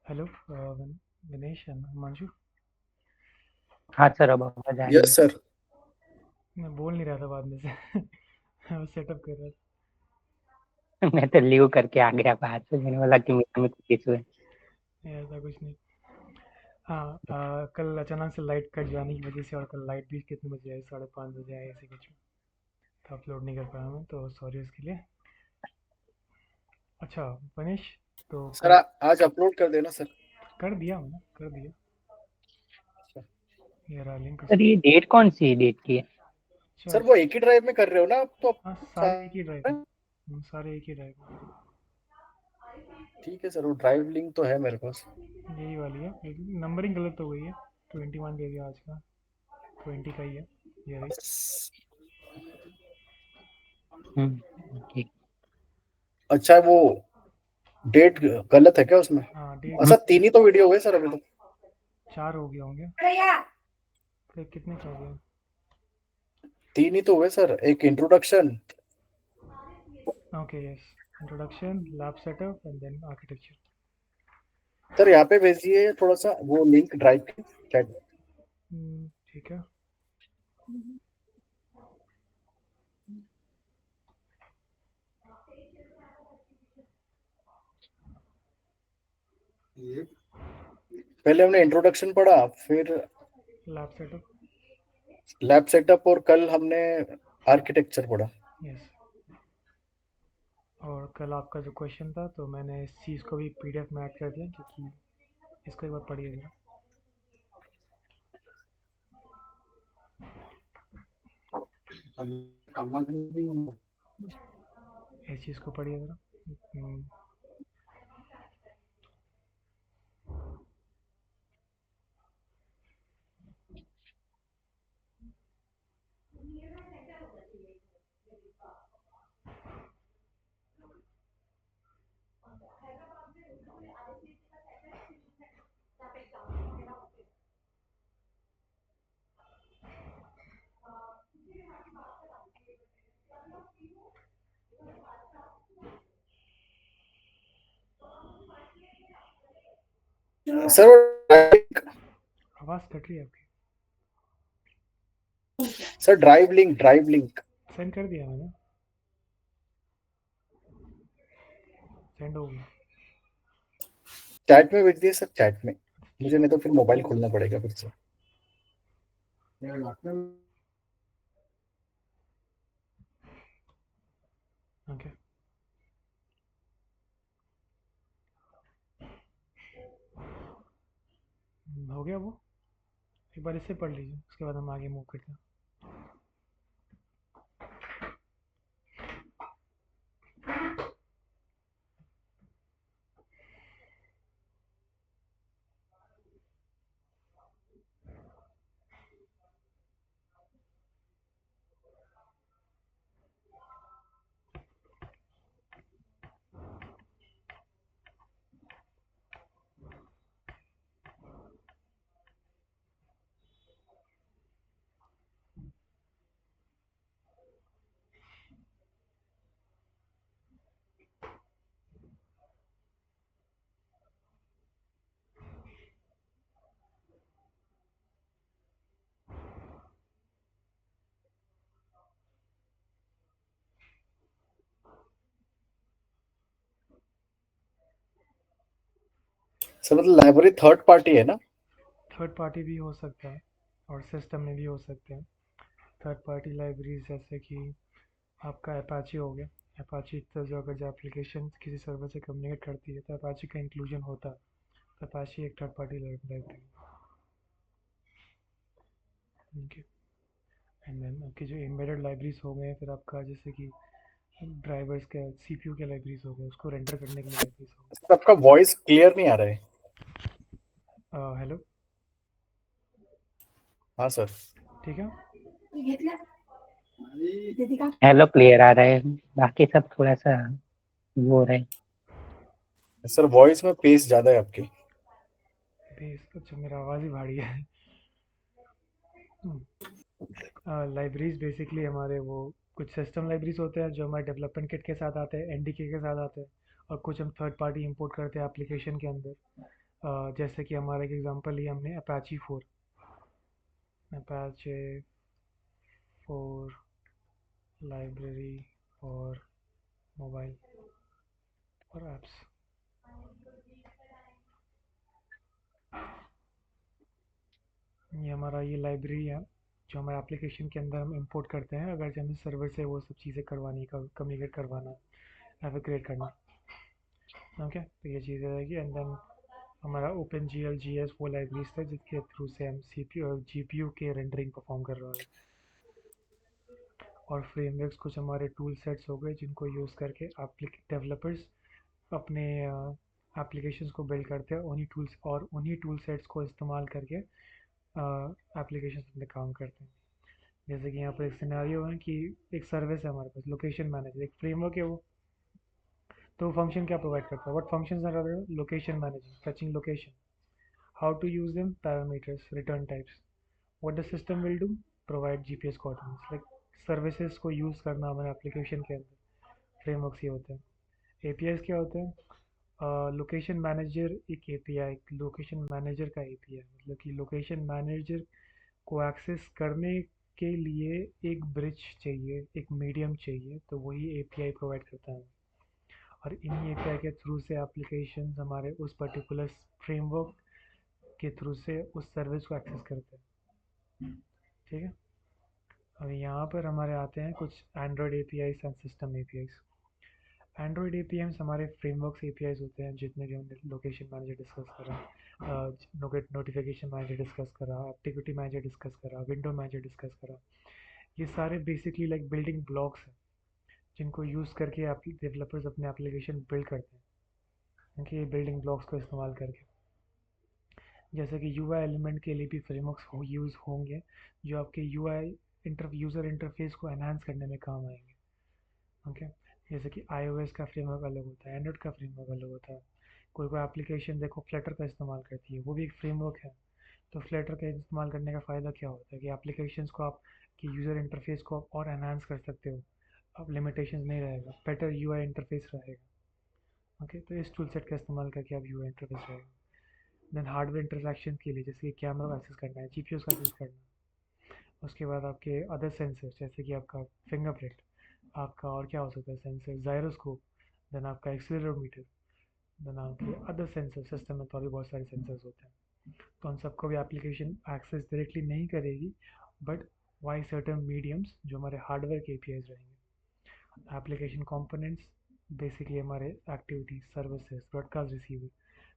Hello Vinesh Himanshu. हाँ sir, अब आवाज आ रही यस है। सर। मैं बोल नहीं रहा था बाद में से मैं सेटअप कर रहा मैं तो लीव करके आ गया बाहर से, मैंने बोला कि मेरे में कुछ इशू है। था। ऐसा कुछ नहीं। हाँ कल अचानक से लाइट कट जाने की वजह से, और कल लाइट भी कितने बजे आई, 5:30 बजे आई ऐसे कुछ। तो अपलोड नहीं कर पाया मैं, तो सॉरी उसके लिए। अच्छा विनेश, तो सर कल आज अपलोड कर देना सर। कर दिया मैंने, कर दिया। ये रहा लिंक सर उसका। ये डेट कौन सी डेट की है? अच्छा सर वो एक ही ड्राइव में कर रहे हो ना आप तो हाँ, सारे एक ही ड्राइव सारे? में। सारे एक ही ड्राइव में। ठीक है सर, वो ड्राइव लिंक तो है मेरे पास। यही वाली है, लेकिन नंबरिंग गलत हो गई है। 21 दे दिया आज का, 20 का ही है। ये रही। ठीक। अच्छा वो डेट गलत है क्या उसमें? हाँ हम्म, अच्छा, डेट। तीन ही तो वीडियो हुए सर अभी तो। 4 हो गए होंगे। फिर कितने का हो गया? तीन ही तो हुए सर, एक introduction. Okay yes. Introduction, lab setup and then architecture. Sir यहाँ पे भेजिए थोड़ा सा वो लिंक ड्राइव की चैट में। ठीक है। पहले हमने इंट्रोडक्शन पढ़ा, फिर लैब सेटअप। लैब सेटअप, और कल हमने आर्किटेक्चर पढ़ा। यस। और कल आपका जो क्वेश्चन था, तो मैंने इस चीज़ को भी पीडीएफ में ऐड कर दिया, क्योंकि इसको एक बार पढ़िएगा। इस चीज़ को पढ़िए ज़रा। हम्म, सर आवाज़ कट रही है आपकी। सर ड्राइव लिंक सेंड कर दिया मैंने। सेंड हो गया। चैट में भेज दिए सर, चैट में। मुझे नहीं तो फिर मोबाइल खोलना पड़ेगा फिर से। ओके। हो गया वो। एक बार इससे पढ़ लीजिए, उसके बाद हम आगे मूव करते हैं। सर मतलब लाइब्रेरी थर्ड पार्टी है ना? थर्ड पार्टी भी हो सकता है, और सिस्टम में भी हो सकते हैं। थर्ड पार्टी लाइब्रेरीज जैसे कि आपका अपाची हो गया। अपाची तो जो अगर जो एप्लीकेशन किसी सर्वर से कम्युनिकेट करती है, तो अपाची का इंक्लूजन होता है। तो अपाची एक third party library. Okay. And then आपकी जो एम्बेडेड लाइब्रेरीज हो गए, फिर आपका जैसे कि ड्राइवर्स के सीपीयू के लाइब्रेरीज हो गए, उसको रेंडर करने के लिए लाइब्रेरीज हो सर आपका वॉइस क्लियर नहीं आ रहा है। गए। हेलो। हाँ सर। ठीक है। हेलो, क्लियर आ रहा है। बाकी सब थोड़ा सा वो हो रहा है। सर वॉइस में पेस ज्यादा है आपकी। बेस, अच्छा मेरा आवाज़ ही भारी है। लाइब्रेरीज बेसिकली हमारे वो कुछ सिस्टम लाइब्रेरीज होते हैं जो हमारे डेवलपमेंट किट के साथ आते हैं, एनडीके के साथ आते हैं। और कुछ हम थर्ड पार्टी इंपोर्ट करते हैं एप्लीकेशन के अंदर। जैसे कि हमारा एक एग्जांपल लिया हमने अपाची 4 लाइब्रेरी और मोबाइल और एप्स। ये हमारा ये लाइब्रेरी है जो हमारे एप्लीकेशन के अंदर हम इंपोर्ट करते हैं अगर हमें सर्वर से वो सब चीज़ें करवानी का कम्युनिकेट करवाना या फिर क्रिएट करना। ओके, तो ये चीज़ें रहेगी। एंड देन हमारा open G L G S वो लाइब्रेरीज था जिसके थ्रू से हम सी पी और जी पी यू के रेंडरिंग परफॉर्म कर रहे हैं। और फ्रेमवर्क्स कुछ हमारे टूल सेट्स हो गए जिनको यूज़ करके डेवलपर्स अपने एप्लीकेशंस को बिल्ड करते हैं उन्हीं टूल सेट्स को इस्तेमाल करके एप्लीकेशंस में काम करते हैं। जैसे कि यहाँ पर एक सिनेरियो है कि एक सर्विस है हमारे पास लोकेशन मैनेजर, एक फ्रेमवर्क है वो। तो फंक्शन क्या प्रोवाइड करता है? What functions are available? Location manager, fetching location, how to use them, parameters, return types. What the system will do? Provide GPS coordinates. Like services को यूज़ करना हमारे एप्लीकेशन के अंदर फ्रेमवर्क्स ये होते हैं। एपीआईज क्या होते हैं? लोकेशन मैनेजर एक एपीआई, लोकेशन मैनेजर का एपीआई मतलब कि लोकेशन मैनेजर को एक्सेस करने के लिए एक ब्रिज चाहिए, एक मीडियम चाहिए, तो वही एपीआई प्रोवाइड करता है। और इन्हीं एपीआई के थ्रू से एप्लीकेशन हमारे उस पर्टिकुलर फ्रेमवर्क के थ्रू से उस सर्विस को एक्सेस करते हैं। ठीक है, अब यहाँ पर हमारे आते हैं कुछ Android APIs and system APIs. Android APIs हमारे फ्रेमवर्क्स एपीआईज होते हैं जितने भी हमने लोकेशन मैनेजर डिस्कस करा, नोटिफिकेशन मैनेजर डिस्कस करा, एक्टिविटी मैनेजर डिस्कस करा, विंडो मैनेजर डिस्कस करा। ये सारे बेसिकली लाइक बिल्डिंग ब्लॉक्स हैं जिनको यूज़ करके डेवलपर्स अपने एप्लीकेशन बिल्ड करते हैं। क्योंकि ये बिल्डिंग ब्लॉक्स को इस्तेमाल करके, जैसे कि यूआई एलिमेंट के लिए भी फ्रेमवर्क्स यूज़ होंगे जो आपके यूज़र इंटरफेस को एनहांस करने में काम आएंगे। ओके, जैसे कि iOS का फ्रेमवर्क अलग होता है, एंड्रॉयड का फ्रेमवर्क अलग होता है। कोई कोई एप्लीकेशन देखो फ्लटर का इस्तेमाल करती है, वो भी एक फ्रेमवर्क है। तो फ्लटर का इस्तेमाल करने का फ़ायदा क्या होता है कि एप्लीकेशंस को आप कि यूज़र इंटरफेस को आप और एनहांस कर सकते हो। अब लिमिटेशंस नहीं रहेगा, बेटर यूआई इंटरफेस रहेगा। ओके, तो इस टूल सेट का इस्तेमाल करके आप यूआई इंटरफेस रहेगा। देन हार्डवेयर इंटरसेक्शन के लिए जैसे कि कैमरा का एक्सेस करना है, जीपीयूज़ का एक्सेस करना है। उसके बाद आपके अदर सेंसर्स जैसे कि आपका फिंगरप्रिंट, आपका और क्या हो सकता है सेंसर, जायरोस्कोप, देन आपका एक्सीलरोमीटर, देन आपके अदर सेंसर सिस्टम में तो अभी बहुत सारे सेंसर्स होते हैं। तो उन सबको भी एप्लीकेशन एक्सेस डायरेक्टली नहीं करेगी, बट वाई सर्टन मीडियम्स जो हमारे हार्डवेयर के एपीआईज रहेंगे। एप्लीकेशन कंपोनेंट्स बेसिकली हमारे activities, services, broadcast receiver,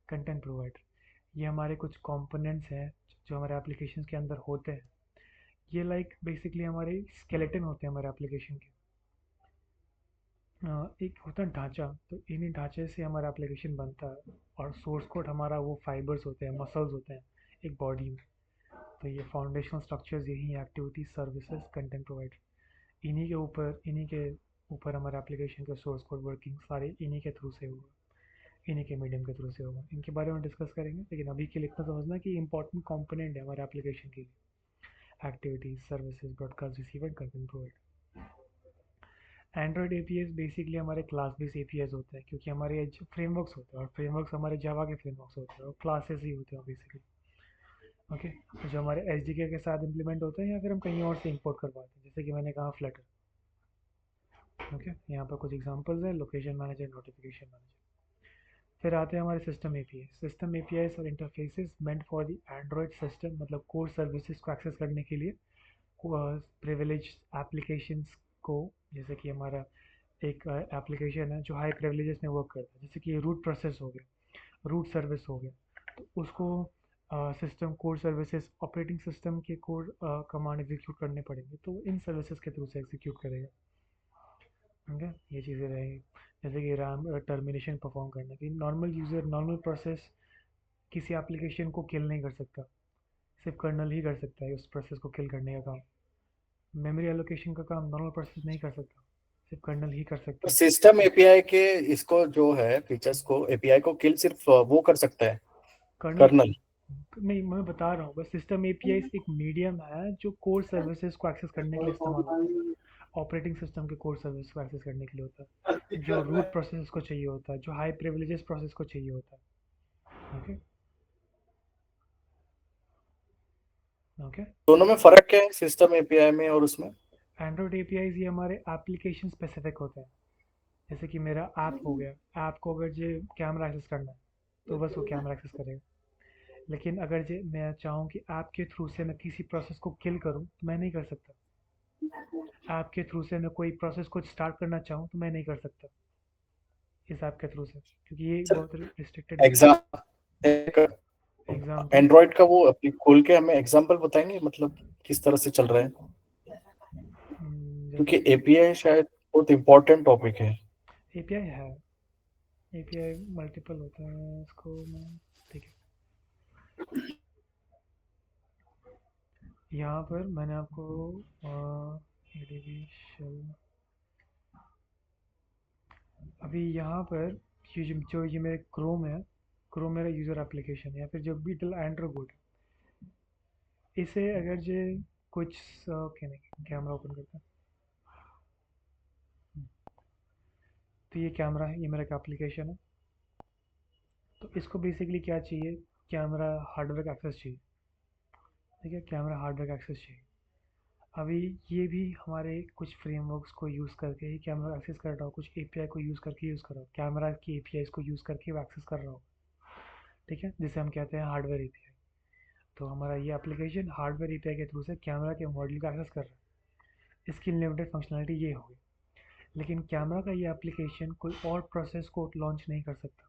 content provider, ये हमारे कुछ कंपोनेंट्स हैं जो हमारे एप्लीकेशन के अंदर होते हैं। ये लाइक बेसिकली हमारे स्केलेटन होते हैं हमारे एप्लीकेशन के। एक होता है ढांचा, तो इन्हीं ढांचे से हमारा एप्लीकेशन बनता है और सोर्स कोड हमारा वो फाइबर्स होते हैं, मसल्स होते हैं एक बॉडी में। तो ये फाउंडेशनल स्ट्रक्चर्स यही हैं, एक्टिविटीज, सर्विसेज, कंटेंट प्रोवाइडर। इन्हीं के ऊपर हमारे एप्लीकेशन का सोर्स कोड वर्किंग सारे इन्हीं के थ्रू से होगा, इन्हीं के मीडियम के थ्रू से होगा। इनके बारे में डिस्कस करेंगे, लेकिन अभी के लिए इतना समझना कि इंपॉर्टेंट कंपोनेंट है हमारे एप्लीकेशन के लिए activities, services, broadcast receiver, content provider. Android APS basically हमारे क्लास बेस एपीएस होते हैं क्योंकि हमारे फ्रेमवर्क्स होते हैं और फ्रेमवर्क्स हमारे जावा के फ्रेमवर्क्स होते हैं और क्लासेस ही होते हैं बेसिकली। ओके, तो जो हमारे एसडीके के साथ इंप्लीमेंट होते हैं या फिर हम कहीं और से इंपोर्ट करवाते हैं, जैसे कि मैंने कहा फ्लटर। ओके, यहाँ पर कुछ एग्जांपल्स हैं, लोकेशन मैनेजर, नोटिफिकेशन मैनेजर। फिर आते हैं हमारे सिस्टम एपीआई। सिस्टम एपीआईज और interfaces meant for the Android system, मतलब कोर सर्विसेज को एक्सेस करने के लिए प्रिविलेज एप्लीकेशंस को, जैसे कि हमारा एक एप्लीकेशन है जो हाई प्रिविलेजेस में वर्क करता है, जैसे कि रूट प्रोसेस हो गया, रूट सर्विस हो गया, तो उसको system core services operating system के कोर कमांड एग्जीक्यूट करने पड़ेंगे, तो इन सर्विसेज के थ्रू से एग्जीक्यूट करेगा। ठीक है, ये चीज़ें रहेंगी। जैसे कि रैम टर्मिनेशन परफॉर्म करने की, नॉर्मल यूज़र, नॉर्मल प्रोसेस किसी एप्लीकेशन को किल नहीं कर सकता, सिर्फ कर्नल ही कर सकता है उस प्रोसेस को किल करने का काम। मेमोरी एलोकेशन का काम नॉर्मल प्रोसेस नहीं कर सकता, सिर्फ कर्नल ही कर सकता तो है। सिस्टम एपीआई के इसको जो है फीचर्स को एपीआई को किल सिर्फ वो कर सकता है कर्नल कर्नल। नहीं, मैं बता रहा हूँ बस, सिस्टम एपीआई एक मीडियम है जो कोर सर्विसेज को एक्सेस करने के लिए इस्तेमाल होता है। ऑपरेटिंग सिस्टम के कोर सर्विस को एक्सेस करने के लिए होता है, जो रूट प्रोसेस को चाहिए होता है, जो हाई प्रिविलेजेस प्रोसेस को चाहिए होता है। Okay, okay. दोनों में फर्क क्या है सिस्टम एपीआई में और उसमें? एंड्रॉयड एपीआईज ये हमारे एप्लीकेशन स्पेसिफिक होते हैं। जैसे कि मेरा ऐप हो गया, ऐप को अगर जे कैमरा एक्सेस करना है तो बस वो कैमरा एक्सेस करेगा। लेकिन अगर जे मैं चाहूँ कि ऐप के थ्रू से मैं किसी प्रोसेस को किल करूँ तो मैं नहीं कर सकता। ऐप के थ्रू से मैं कोई प्रोसेस को स्टार्ट करना चाहूँ तो मैं नहीं कर सकता इस ऐप के थ्रू से, क्योंकि ये सर बहुत रिस्ट्रिक्टेड है। एग्जाम एग्जाम्पल, एंड्रॉइड का वो अपनी खोल के हमें एग्जांपल बताएंगे, मतलब किस तरह से चल रहा है? जैसे क्योंकि कि एपीआई शायद बहुत इंपॉर्टेंट टॉपिक है। एपीआई है, एपीआई मल्टीपल होते हैं इसको मैं, ठीक है। यहाँ पर मैंने आपको एडीबी शेल, अभी यहाँ पर ये मेरे क्रोम है, क्रोम मेरा यूज़र एप्लीकेशन है, या फिर जो बीटल एंड्रोबोट है, इसे अगर जो कुछ क्या नहीं, कैमरा ओपन करता है, तो ये कैमरा है, ये मेरा एक एप्लीकेशन है। तो इसको बेसिकली क्या चाहिए, कैमरा हार्डवेयर एक्सेस चाहिए। ठीक है, कैमरा हार्डवेयर एक्सेस चाहिए। अभी ये भी हमारे कुछ फ्रेमवर्क्स को यूज़ करके ही कैमरा एक्सेस कर रहा हो, कुछ एपीआई को यूज़ करके यूज़ कर रहा हो, कैमरा की एपीआई को यूज़ करके वो एक्सेस कर रहा हो। ठीक है, जिसे हम कहते हैं हार्डवेयर एपीआई। तो हमारा ये एप्लीकेशन हार्डवेयर एपीआई के थ्रू से कैमरा के मॉड्यूल का एक्सेस कर रहा है। इसकी लिमिटेड फंक्शनलिटी ये होगी। लेकिन कैमरा का ये एप्लीकेशन कोई और प्रोसेस को लॉन्च नहीं कर सकता,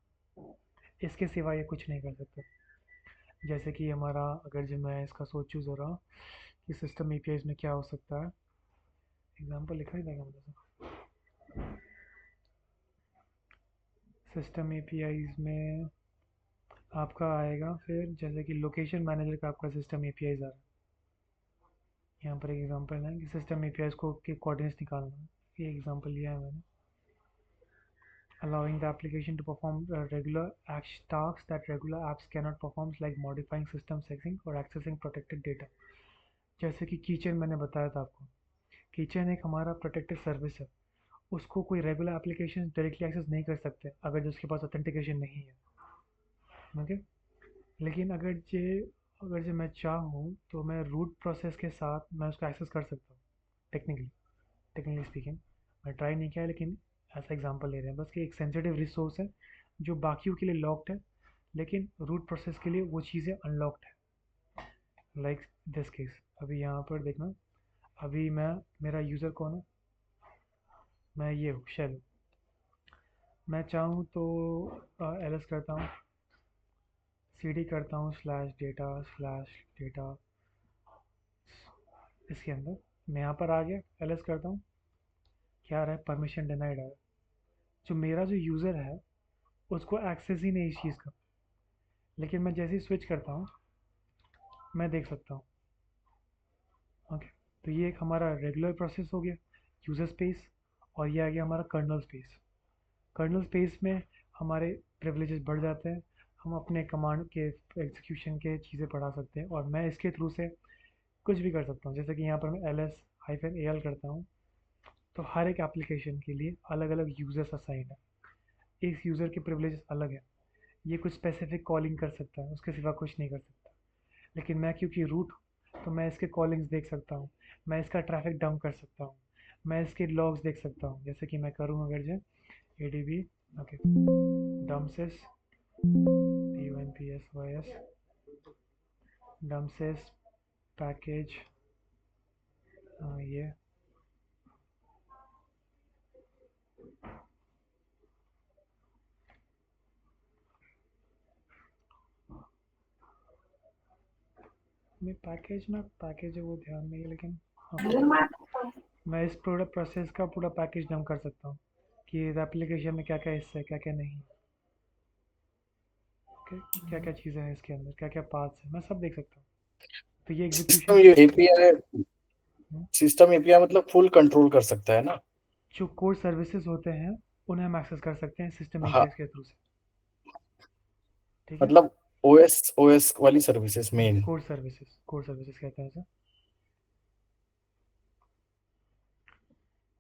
इसके सिवा ये कुछ नहीं कर सकता। जैसे कि हमारा, अगर जो मैं इसका सोचूँ ज़रा कि सिस्टम एपीआईज में क्या हो सकता है, एग्जांपल लिखा ही था मुझे। सिस्टम एपीआईज में आपका आएगा फिर, जैसे कि लोकेशन मैनेजर का आपका सिस्टम एपीआईज आ रहा है। यहाँ पर एक एग्जांपल है कि सिस्टम एपीआईज को के कोऑर्डिनेट्स निकालना है। ये एग्जांपल लिया है मैंने। allowing the application to perform regular tasks that regular apps cannot perform, like modifying system settings or accessing protected data। जैसे कि कीचेन मैंने बताया था आपको, कीचेन एक हमारा प्रोटेक्टेड सर्विस है। उसको कोई रेगुलर एप्लीकेशन डायरेक्टली एक्सेस नहीं कर सकते अगर जो उसके पास ऑथेंटिकेशन नहीं है। ओके। लेकिन अगर जो मैं चाहूँ तो मैं रूट प्रोसेस के साथ मैं उसको एक्सेस कर सकता हूँ। टेक्निकली टेक्निकली स्पीकिंग, मैं ट्राई नहीं किया है, लेकिन ऐसा एग्जांपल ले रहे हैं बस कि एक सेंसिटिव रिसोर्स है जो बाकियों के लिए लॉक्ड है, लेकिन रूट प्रोसेस के लिए वो चीज़ें अनलॉक्ड है। लाइक दिस केस, अभी यहाँ पर देखना, अभी मैं, मेरा यूज़र कौन है, मैं ये हूँ शेल। मैं चाहूँ तो एल एस करता हूँ, सी डी करता हूँ स्लैश डेटा, इसके अंदर मैं यहाँ पर आ गया, एल एस करता हूँ, क्या आ रहा है, परमिशन डिनाइड आ रहा है। जो मेरा जो यूज़र है उसको एक्सेस ही नहीं इस चीज़ का। लेकिन मैं जैसे ही स्विच करता हूँ मैं देख सकता हूँ। ओके। तो ये एक हमारा रेगुलर प्रोसेस हो गया, यूज़र स्पेस। और ये आ गया हमारा कर्नल स्पेस। कर्नल स्पेस में हमारे प्रिविलेजेस बढ़ जाते हैं, हम अपने कमांड के एग्जीक्यूशन के चीज़ें बढ़ा सकते हैं, और मैं इसके थ्रू से कुछ भी कर सकता हूँ। जैसे कि यहाँ पर मैं L S hyphen A L करता हूँ, तो हर एक एप्लीकेशन के लिए अलग अलग यूज़र्स असाइन है, इस यूज़र के प्रिविलेजेस अलग है। ये कुछ स्पेसिफिक कॉलिंग कर सकता है, उसके सिवा कुछ नहीं कर सकता। लेकिन मैं क्योंकि रूट हूँ तो मैं इसके कॉलिंग्स देख सकता हूँ, मैं इसका ट्रैफिक डाउन कर सकता हूँ, मैं इसके लॉग्स देख सकता हूँ। जैसे कि मैं करूँ अगर जो ए डी बी, ओके, डमसिस D N P S Y S, डमसिस पैकेज, ये मैं पैकेज ना, पैकेज है वो ध्यान नहीं है, लेकिन हाँ, मैं इस पूरा प्रोसेस का पूरा पैकेज डाउन कर सकता हूँ कि इस एप्लीकेशन में क्या क्या हिस्सा है, क्या क्या नहीं, ओके, क्या क्या चीज़ें हैं इसके अंदर, क्या क्या पार्ट्स हैं, मैं सब देख सकता हूँ। तो ये सिस्टम एग्जीक्यूशन, ये एपीआई, सिस्टम एपीआई मतलब फुल कंट्रोल कर सकता है ना? जो कोर सर्विसेज होते हैं उन्हें हम एक्सेस कर सकते हैं सिस्टम हाँ, एपीआई के थ्रू से। ठीक है, मतलब ओएस वाली सर्विसेज मेन। कोर सर्विसेज कहते हैं सर।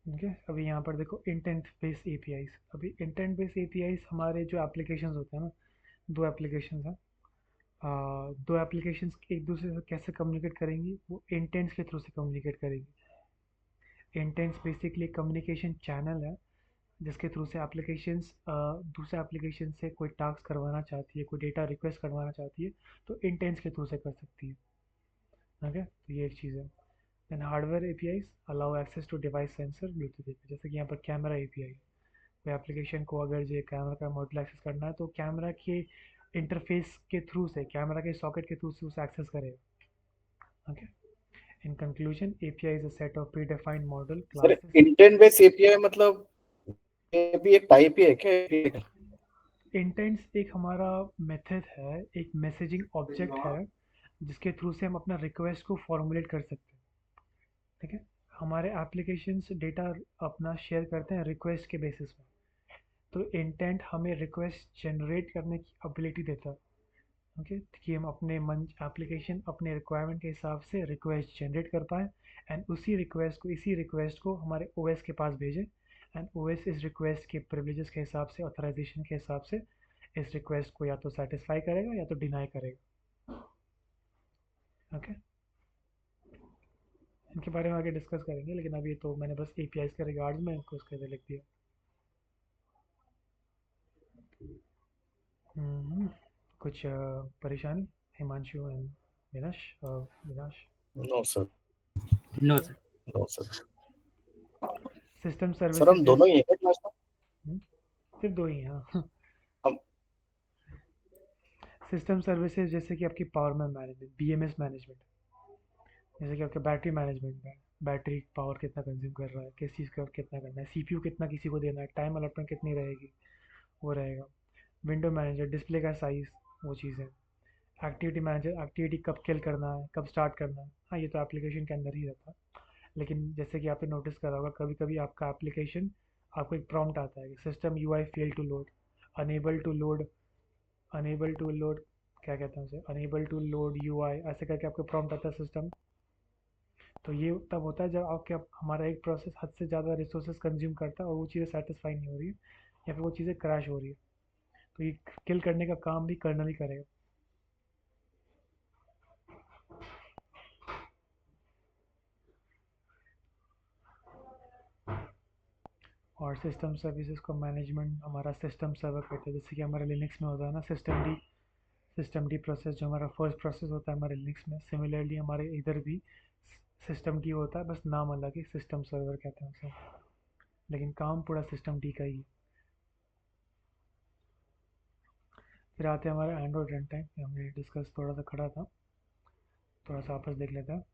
ठीक है, अभी यहाँ पर देखो इंटेंट बेस्ड एपीआईज। अभी इंटेंट बेस्ड एपीआईज हमारे जो एप्लीकेशंस होते हैं ना, दो एप्लीकेशंस हैं। दो एप्लीकेशंस एक दूसरे से कैसे कम्युनिकेट करेंगी, वो इंटेंट्स के थ्रू से कम्युनिकेट करेंगी। इंटेंट्स बेसिकली कम्युनिकेशन चैनल है जिसके थ्रू से एप्लीकेशंस दूसरे एप्लीकेशन से कोई टास्क करवाना चाहती है, कोई डेटा रिक्वेस्ट करवाना चाहती है, तो इंटेंट्स के थ्रू से कर सकती है। ओके, तो ये एक चीज़ है। Then hardware APIs allow access to device sensor Bluetooth API, जैसे कि यहाँ पर कैमरा एपीआई, कोई एप्लीकेशन को अगर जो कैमरा का मॉड्यूल एक्सेस करना है तो कैमरा के इंटरफेस के थ्रू से, कैमरा के सॉकेट के थ्रू से उसे एक्सेस करेगा। Okay, in conclusion API is a set of pre defined model sir classes. Intent based API मतलब ये भी एक टाइप ही है क्या API का? इंटेंट्स एक हमारा मेथड है, एक मैसेजिंग ऑब्जेक्ट है जिसके थ्रू से हम अपना रिक्वेस्ट को फॉर्मुलेट कर सकते हैं। ठीक है, हमारे एप्लीकेशंस डेटा अपना शेयर करते हैं रिक्वेस्ट के बेसिस पे, तो इंटेंट हमें रिक्वेस्ट जनरेट करने की एबिलिटी देता है। ओके, कि हम अपने मन एप्लीकेशन अपने रिक्वायरमेंट के हिसाब से रिक्वेस्ट जनरेट कर पाएँ एंड इसी रिक्वेस्ट को हमारे ओएस के पास भेजें एंड ओएस इस रिक्वेस्ट के प्रिविलेजेस के हिसाब से, ऑथराइजेशन के हिसाब से इस रिक्वेस्ट को या तो सेटिस्फाई करेगा या तो डिनाई करेगा। ओके, इनके बारे में आगे डिस्कस करेंगे, लेकिन अभी तो मैंने बस एपीआईज के रिगार्ड्स में इनको उसके लिए लिख दिया। कुछ परेशानी Himanshu and Vinash? No sir, no sir. No sir. System sir हम सर्विसेज दोनों ही हैं क्लास में? सिर्फ दो ही हैं, हाँ। हम सिस्टम सर्विसेज जैसे कि आपकी पावर मैनेजमेंट, बीएमएस मैनेजमेंट, जैसे कि आपका बैटरी मैनेजमेंट में बैटरी पावर कितना कंज्यूम कर रहा है, किस चीज़ का कितना करना है, सीपीयू कितना किसी को देना है, टाइम अलॉटमेंट कितनी रहेगी, वो रहेगा। विंडो मैनेजर, डिस्प्ले का साइज़, वो चीज़ें। एक्टिविटी मैनेजर, एक्टिविटी कब किल करना है, कब स्टार्ट करना है, हाँ ये तो एप्लीकेशन के अंदर ही रहता है। लेकिन जैसे कि आपने नोटिस करा होगा कभी कभी आपका एप्लीकेशन, आपको एक प्रॉम्प्ट आता है कि system UI fail to load, unable to load, unable to load, क्या कहते हैं उसे, अनेबल टू लोड यूआई, ऐसे करके आपको प्रॉम्प्ट आता है सिस्टम। तो ये तब होता है जब आपके हमारा एक प्रोसेस हद से ज़्यादा रिसोर्सेज कंज्यूम करता है और वो चीज़ें सेटिस्फाई नहीं हो रही है या फिर वो चीज़ें क्रैश हो रही है, तो ये किल करने का काम भी कर्नल ही करेगा। और सिस्टम सर्विसेज को मैनेजमेंट हमारा सिस्टम सर्वर करते हैं, जैसे कि हमारे लिनक्स में होता है ना सिस्टम डी प्रोसेस, जो हमारा फर्स्ट प्रोसेस होता है हमारे लिनक्स में, सिमिलरली हमारे इधर भी सिस्टम डी होता है, बस नाम अलग है, सिस्टम सर्वर कहते हैं उसे, लेकिन काम पूरा सिस्टम डी का ही है। फिर आते हैं हमारे एंड्रॉयड रन टाइम, हमने डिस्कस थोड़ा सा खड़ा था, थोड़ा सा आपस देख लेते हैं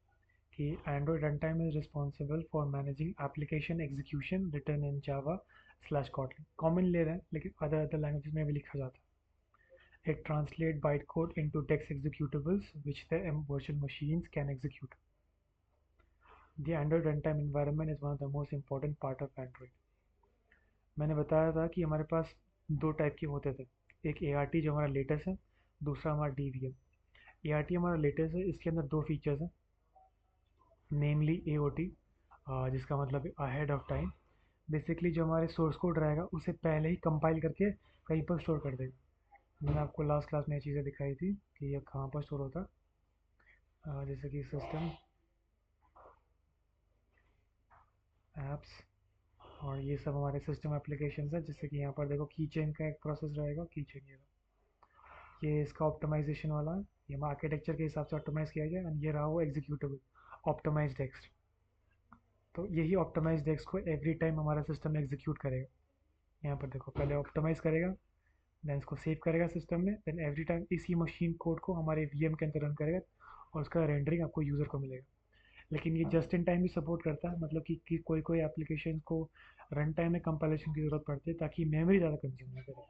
कि Android run time is responsible for managing application execution return in Java slash Kotlin. Common ले रहे हैं लेकिन अदर अदर लैंग्वेज में भी लिखा जाता है। It translates bytecode into text executables which the virtual machines can execute. The Android runtime environment is one of the most important part of Android. मैंने बताया था कि हमारे पास दो टाइप के होते थे, एक ART जो हमारा लेटेस्ट है, दूसरा हमारा DVM। ART हमारा लेटेस्ट है, इसके अंदर दो फीचर्स हैं, नेमली AOT, जिसका मतलब अहेड ऑफ टाइम। बेसिकली जो हमारे सोर्स कोड रहेगा उसे पहले ही कंपाइल करके कहीं पर स्टोर कर देगा। मैंने आपको लास्ट क्लास में ये चीज़ें दिखाई थी कि ये कहाँ पर स्टोर होता है, जैसे कि सिस्टम एप्स, और ये सब हमारे सिस्टम एप्लीकेशन है। जैसे कि यहाँ पर देखो की चेन का एक प्रोसेस रहेगा, की चेन ये इसका ऑप्टिमाइजेशन वाला है, ये हम आर्किटेक्चर के हिसाब से ऑप्टिमाइज किया गया, एंड ये रहा वो एग्जीक्यूटेबल ऑप्टिमाइज्ड टेक्स्ट। तो यही ऑप्टिमाइज्ड टेक्स्ट को एवरी टाइम हमारा सिस्टम एग्जीक्यूट करेगा। यहाँ पर देखो पहले ऑप्टिमाइज करेगा, देन इसको सेव करेगा सिस्टम में, देन एवरी टाइम इसी मशीन कोड को हमारे वीएम के अंदर रन करेगा और उसका रेंडरिंग आपको यूज़र को मिलेगा। लेकिन ये जस्ट इन टाइम भी सपोर्ट करता है, मतलब कि कोई कोई एप्लीकेशन को रन टाइम में कंपाइलेशन की ज़रूरत पड़ती है ताकि मेमोरी ज़्यादा कंज्यूम ना करे,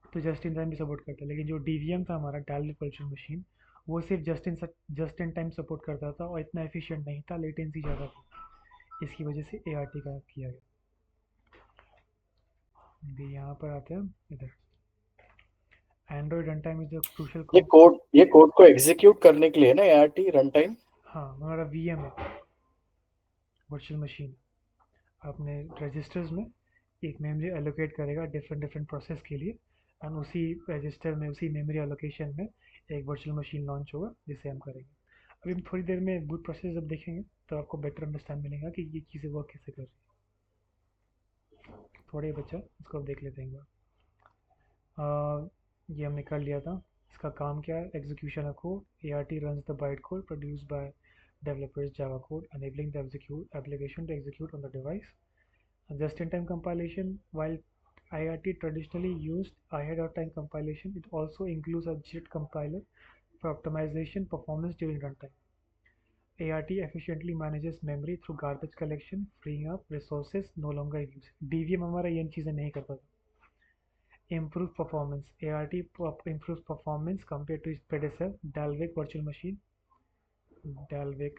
तो जस्ट इन टाइम भी सपोर्ट करता है। लेकिन जो डीवीएम था हमारा, डायरेक्ट वर्चुअल मशीन, वो सिर्फ जस्ट इन टाइम सपोर्ट करता था और इतना एफिशिएंट नहीं था, लेटेंसी ज़्यादा थी, इसकी वजह से ART का किया गया। अभी यहाँ पर आते हैं इधर, Android run time is the crucial. ये कोड को एग्जीक्यूट करने के लिए ना ART रन टाइम। हाँ, हमारा VM है, वर्चुअल मशीन, अपने रजिस्टर्स में एक मेमोरी एलोकेट करेगा डिफरेंट डिफरेंट प्रोसेस के लिए, एंड उसी रजिस्टर में, उसी मेमोरी एलोकेशन में एक वर्चुअल मशीन लॉन्च होगा जिसे हम करेंगे। अभी हम थोड़ी देर में बूट प्रोसेस जब देखेंगे तो आपको बेटर अंडरस्टैंड मिलेगा कि ये चीज़ें वर्क कैसे कर रही है। थोड़े बच्चा इसको अब देख लेते हैं एक बार। ये हमने कर लिया था। इसका काम क्या है? Execution of code, ART runs the bytecode produced by developers Java code, enabling the application to execute on the device. Just-in-time compilation, while IRT traditionally used ahead-of-time compilation, it also includes a JIT compiler for optimization performance during runtime. ART efficiently manages memory through garbage collection, freeing up resources no longer used. DVM हमारा ये चीज़ें नहीं करता था। Improve performance. ART improves performance compared to its predecessor, Dalvik Virtual Machine. Dalvik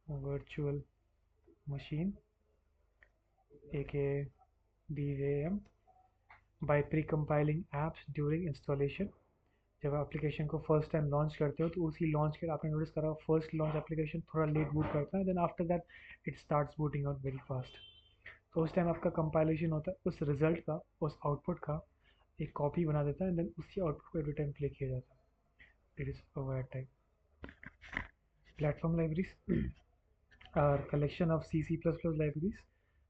Virtual Machine, aka DVM, by pre-compiling apps during installation. जब आप application को first time launch करते हो तो उसी लॉन्च के आपने नोटिस करा फर्स्ट लॉन्च एप्लीकेशन थोड़ा लेट बूट करता है, then after that it starts booting out very fast. तो उस टाइम आपका कंपाइलेशन होता है, उस रिजल्ट का, उस आउटपुट का एक कॉपी बना देता है, देन उसी आउटपुट को एवरी टाइम प्ले किया जाता है। It is our time. Platform libraries are collection of C++ libraries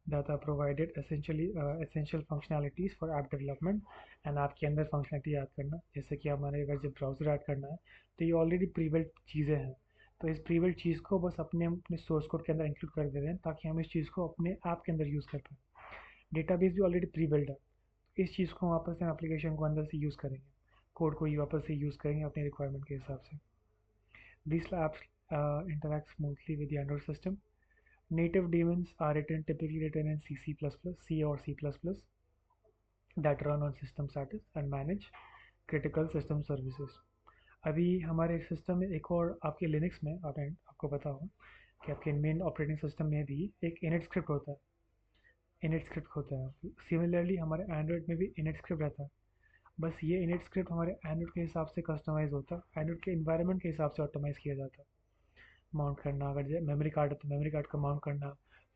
that are provided essential functionalities for app development and app के अंदर फंक्शनलिटी ऐड करना। जैसे कि हमारे अगर जब ब्राउज़र ऐड करना है तो ये ऑलरेडी प्रीबिल्ट चीज़ें हैं, तो इस प्रीबिल्ट चीज़ को बस अपने अपने सोर्स कोड के अंदर इंक्लूड कर दे रहे हैं ताकि हम इस चीज़ को अपने ऐप के अंदर यूज़ कर पाएँ। डेटाबेस भी ऑलरेडी प्रीबिल्ट है, इस चीज़ को वापस से एप्लीकेशन को अंदर से यूज़ करेंगे, कोड को ही वापस से यूज़ करेंगे अपने रिक्वायरमेंट के हिसाब से। These apps interact smoothly with the Android system. Native daemons are typically written in C or C++ that run on system status and manage critical system services. अभी हमारे सिस्टम में एक और आपके लिनक्स में आपको पता होगा कि आपके मेन ऑपरेटिंग सिस्टम में भी एक इनिट स्क्रिप्ट होता है। इनिट स्क्रिप्ट होता है। सिमिलरली हमारे एंड्रॉयड में भी इनिट स्क्रिप्ट रहता है। बस ये इनिट स्क्रिप्ट हमारे एंड्रॉयड के हिसाब से कस्टमाइज होता है, एंड्रॉयड के इन्वायरमेंट के हिसाब से ऑटोमाइज किया जाता है। माउंट करना, अगर मेमोरी कार्ड है तो मेमोरी कार्ड का माउंट करना,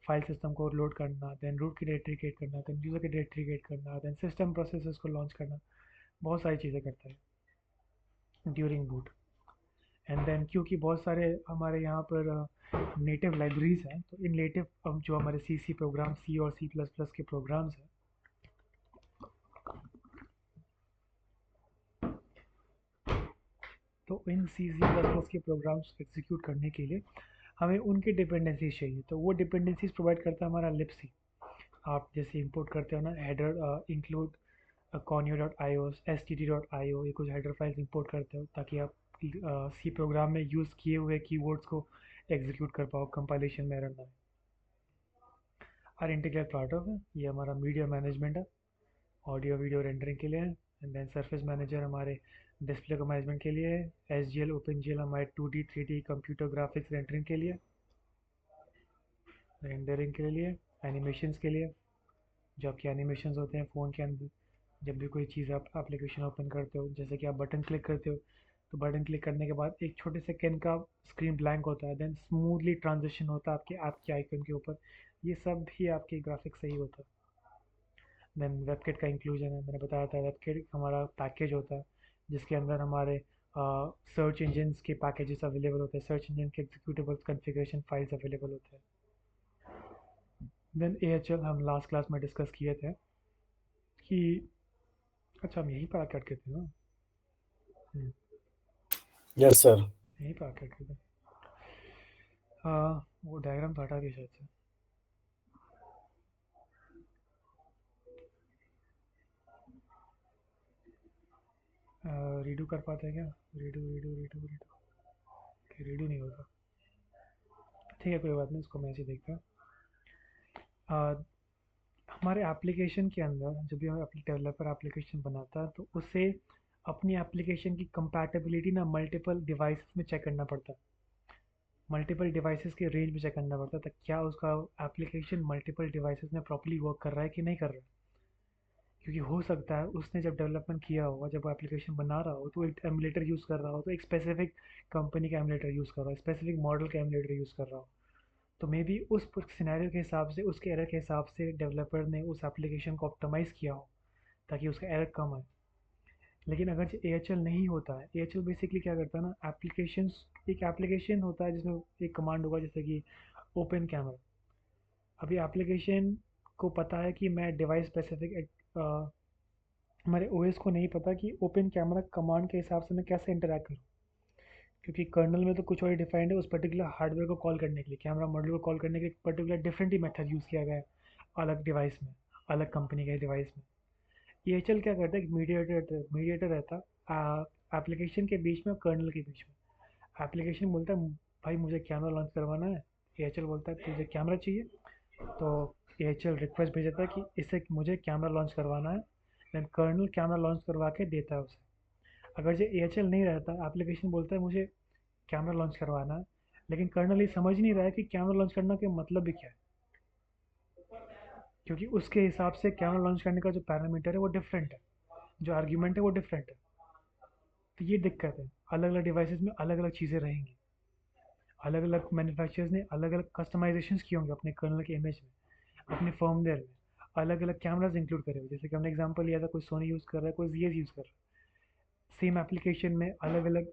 फाइल सिस्टम को लोड करना, देन रूट की डायरेक्टरी क्रिएट करना, देन यूज़र की डायरेक्टरी क्रिएट करना, देन सिस्टम प्रोसेसेस को लॉन्च करना, बहुत सारी चीज़ें करता है ड्यूरिंग बूट। एंड देन क्योंकि बहुत सारे हमारे यहाँ पर नेटिव लाइब्रेरीज हैं, तो इन नेटिव जो हमारे सी प्रोग्राम, सी और C++ के प्रोग्राम्स हैं, तो इन C++ के प्रोग्राम्स एग्जीक्यूट करने के लिए हमें उनकी डिपेंडेंसीज चाहिए। तो वो डिपेंडेंसीज प्रोवाइड करता है हमारा libc। आप जैसे इंपोर्ट करते हो ना, हेडर इंक्लूड conio.io, std.io, ये कुछ हेडर फाइल्स इंपोर्ट करते हो ताकि आप सी प्रोग्राम में यूज़ किए हुए कीवर्ड्स को एग्जीक्यूट कर पाओ, कंपाइलेशन में एरर ना आर इंटीग्रल पार्ट ऑफ है। ये हमारा मीडिया मैनेजमेंट है, ऑडियो वीडियो रेंडरिंग के लिए है। एंड देन सरफेस मैनेजर हमारे डिस्प्ले को मैनेजमेंट के लिए है। SGL OpenGL हमारे 2D 3D computer graphics rendering के लिए, के लिए, एनिमेशंस के लिए, जो आपके एनिमेशंस होते हैं फ़ोन के अंदर, जब भी कोई चीज़ आप एप्लीकेशन ओपन करते हो, जैसे कि आप बटन क्लिक करते हो तो बटन क्लिक करने के बाद एक छोटे सेकेंड का स्क्रीन ब्लैंक होता है, देन स्मूथली ट्रांजिशन होता है आपके ऐप के आइकन के ऊपर, ये सब भी आपके ग्राफिक्स से ही होता है। देन वेबकिट का इंक्लूजन है, मैंने बताया था वेबकिट हमारा पैकेज होता है जिसके अंदर हमारे सर्च इंजन्स के पैकेजेस अवेलेबल होते हैं, सर्च इंजन के एग्जीक्यूटेबल कॉन्फ़िगरेशन फाइल्स अवेलेबल होते हैं। देन AHL हम लास्ट क्लास में डिस्कस किए थे कि अच्छा हम यहीं पर कट करते हैं ना। Yes sir. यहीं पर कट करते हैं। वो डायग्राम तो हटा दिया शायद से। रीडू कर पाते हैं क्या? Redo redo redo redo redo नहीं होगा। ठीक है, कोई बात नहीं, इसको मैं ऐसे देखता हूँ। हमारे एप्लीकेशन के अंदर जब भी हम डेवलपर एप्लीकेशन बनाता है तो उसे अपनी एप्लीकेशन की कंपैटिबिलिटी ना मल्टीपल डिवाइसेस में चेक करना पड़ता है, मल्टीपल डिवाइसेस के रेंज में चेक करना पड़ता है, तो क्या उसका एप्लीकेशन मल्टीपल डिवाइसेस में प्रॉपर्ली वर्क कर रहा है कि नहीं कर रहा है। क्योंकि हो सकता है उसने जब डेवलपमेंट किया होगा, जब वो एप्लीकेशन बना रहा हो तो एक एमुलेटर यूज़ कर रहा हो, तो एक स्पेसिफिक कंपनी का एमुलेटर यूज़ कर रहा हो, स्पेसिफिक मॉडल का एमुलेटर यूज़ कर रहा हो, तो मे बी उस सिनेरियो के हिसाब से, उसके एरर के हिसाब से डेवलपर ने उस एप्लीकेशन को ऑप्टिमाइज़ किया हो ताकि उसका एरर कम आए। लेकिन अगर AHL नहीं होता है, AHL बेसिकली क्या करता है ना, एक एप्लीकेशन होता है जिसमें एक कमांड होगा जैसे कि ओपन कैमरा। अभी एप्लीकेशन को पता है कि मैं डिवाइस स्पेसिफिक, हमारे ओएस को नहीं पता कि ओपन कैमरा कमांड के हिसाब से मैं कैसे इंटरैक्ट करूँ, क्योंकि कर्नल में तो कुछ और डिफाइंड है। उस पर्टिकुलर हार्डवेयर को कॉल करने के लिए, कैमरा मॉड्यूल को कॉल करने के लिए पर्टिकुलर डिफरेंट ही मेथड यूज़ किया गया है अलग डिवाइस में, अलग कंपनी के डिवाइस में। EHL क्या करता है, एक मीडिएटर रहता है एप्लीकेशन के बीच में और कर्नल के बीच में। एप्लीकेशन बोलता है भाई मुझे कैमरा लॉन्च करवाना है, EHL बोलता है तुझे कैमरा चाहिए, तो EHL रिक्वेस्ट भेजता है कि इसे मुझे कैमरा लॉन्च करवाना है, देन कर्नल कैमरा लॉन्च करवा के देता है उसे। अगर जो EHL नहीं रहता, एप्लीकेशन बोलता है मुझे कैमरा लॉन्च करवाना है, लेकिन कर्नल ये समझ नहीं रहा है कि कैमरा लॉन्च करना का मतलब भी क्या है, क्योंकि उसके हिसाब से कैमरा लॉन्च करने का जो पैरामीटर है वो डिफरेंट है, जो आर्ग्यूमेंट है वो डिफरेंट है। तो ये दिक्कत है, अलग अलग डिवाइसेस में अलग अलग चीज़ें रहेंगी, अलग अलग मैन्युफैक्चरर्स ने अलग अलग कस्टमाइजेशन किए होंगे अपने कर्नल के इमेज में, अपने फर्मवेयर में अलग अलग कैमराज इंक्लूड करे हुए। जैसे कि हमने एग्जांपल लिया था, कोई सोनी यूज़ कर रहा है, कोई ZS यूज़ कर रहा है, सेम एप्लीकेशन में अलग अलग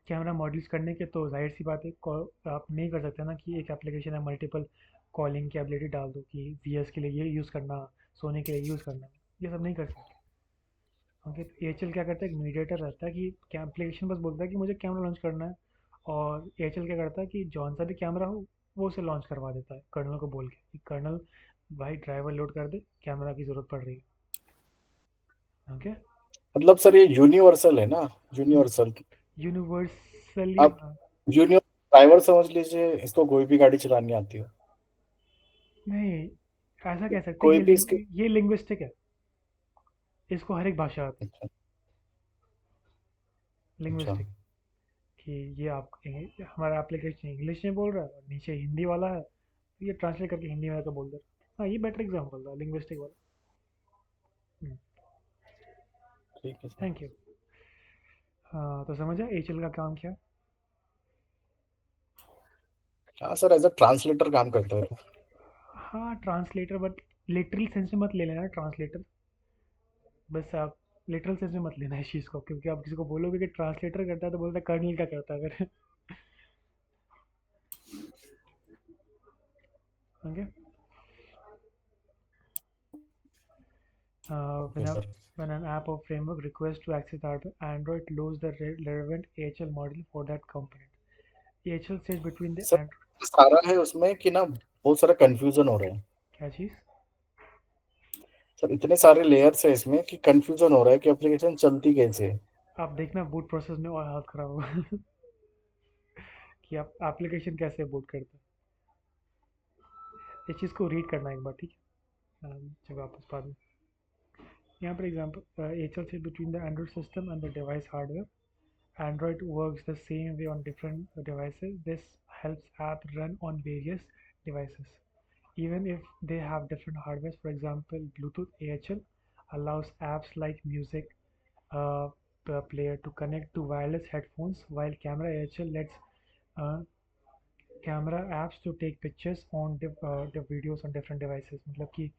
कैमरा मॉडल्स करने के, तो जाहिर सी बात है आप नहीं कर सकते ना कि एक एप्लीकेशन है मल्टीपल कॉलिंग की एबिलिटी डाल दो कि ZS के लिए ये यूज़ करना, सोनी के लिए यूज़ करना, ये सब नहीं कर सकते। ओके, तो AHL क्या करता है, एक मीडिएटर रहता है कि एप्लीकेशन बस बोलता है कि मुझे कैमरा लॉन्च करना है, और AHL क्या करता है कि जौन सा भी कैमरा हो वो उसे लॉन्च करवा देता है कर्नल को बोल के कि कर्नल भाई ड्राइवर लोड कर दे, कैमरा की ज़रूरत पड़ रही है। ओके, मतलब सर ये यूनिवर्सल है ना, यूनिवर्सल। यूनिवर्सली, आप हाँ। यूनिवर्सल ड्राइवर समझ लीजिए, इसको कोई भी गाड़ी चलानी आती हो। नहीं, ऐसा कह सकते हैं, कोई भी इसके। ये लिंग्विस्टिक है, इसको हर एक भाषा आती अच्छा। है, अच्छा। लिंग्विस्टिक। कि ये आप हमारा एप्लीकेशन इंग्लिश में बोल रहा है और नीचे हिंदी वाला है, तो ये ट्रांसलेट करके हिंदी में आकर बोल दे रहा है। हाँ, ये बेटर एग्जाम्पल था लिंग्विस्टिक वाला। ठीक है सर। Thank you. हाँ, तो समझा AHL का काम क्या है? हाँ सर, एज अ ट्रांसलेटर काम करता है। हाँ, ट्रांसलेटर, बट लिटरल सेंस में मत ले लेना ट्रांसलेटर। बस आप लिटरल सेंस में मत लेना इस चीज़ को, क्योंकि आप किसी को बोलोगे कि ट्रांसलेटर करता है तो बोलता है कर्नल क्या करता है फिर। Okay. Okay sir. When an app or framework requests to access hardware, Android loads the relevant AHL module for that component. AHL sits between the sir Android, सारा है उसमें कि ना, बहुत सारा कंफ्यूजन हो रहा है। क्या चीज़? सर इतने सारे लेयर्स है इसमें कि कंफ्यूजन हो रहा है कि एप्लीकेशन चलती कैसे है। आप देखना बूट प्रोसेस में और हालत खराब होगा। कि आप एप्लीकेशन कैसे बूट करते हैं, इस चीज़ को रीड करना एक बार, ठीक है? जब वापस बाद में यहाँ पर example, AHL sits between the Android system and the device hardware. Android works the same way on different devices. This helps apps run on various devices, even if they have different hardware. For example, Bluetooth AHL allows apps like music uh, player to connect to wireless headphones, while camera AHL lets uh, camera apps to take pictures on the videos on different devices. मतलब कि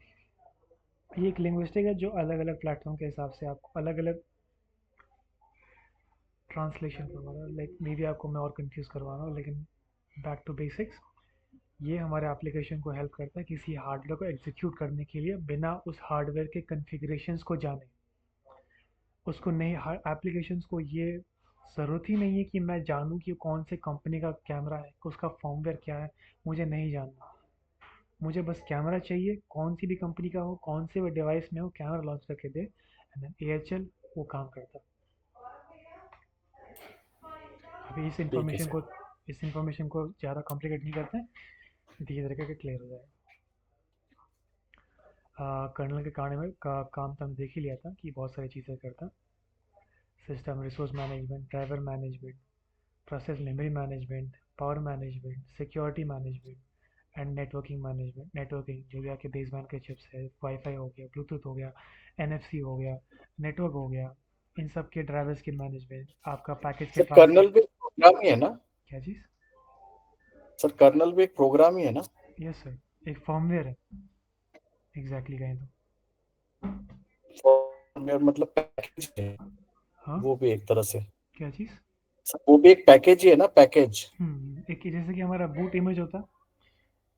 ये एक linguistic है जो अलग अलग platform के हिसाब से आपको अलग अलग ट्रांसलेशन करवा रहा है। लाइक मे बी आपको मैं और कंफ्यूज करवा रहा हूँ, लेकिन बैक टू बेसिक्स, ये हमारे एप्लीकेशन को हेल्प करता है किसी हार्डवेयर को एग्जीक्यूट करने के लिए बिना उस हार्डवेयर के कॉन्फ़िगरेशंस को जाने। उसको नहीं, हर एप्लीकेशंस को ये ज़रूरत ही नहीं है कि मैं जानूँ कि कौन से कंपनी का कैमरा है, उसका फर्मवेयर क्या है, मुझे नहीं जानना। मुझे बस कैमरा चाहिए, कौन सी भी कंपनी का हो, कौन से भी डिवाइस में हो, कैमरा लॉन्च करके दे, एंड देन AHL वो काम करता है। अभी ठीक है सर। इस इंफॉर्मेशन को ज़्यादा कॉम्प्लिकेट नहीं करते हैं, धीरे धीरे करके क्लियर हो जाएगा। कर्नल के काम तो हमने देख ही लिया था कि बहुत सारी चीज़ें करता, system resource management, driver management, process memory management, power management, security management and networking management. Networking जो भी आपके बेसबैंड के चिप्स है, वाईफाई हो गया, ब्लूटूथ हो गया, NFC हो गया, नेटवर्क हो गया, इन सब के ड्राइवर्स की मैनेजमेंट, आपका पैकेज के सर कर्नल ट्रांसपोर्ट। भी एक प्रोग्राम ही है ना? क्या चीज़? सर कर्नल भी एक प्रोग्राम ही है ना? यस सर, एक फर्मवेयर है, एग्जैक्टली कहें तो। फर्मवेयर मतलब पैकेज है, हाँ, वो भी एक तरह से, क्या चीज़? वो भी एक पैकेज ही है ना, पैकेज। एक जैसे कि हमारा बूट इमेज होता,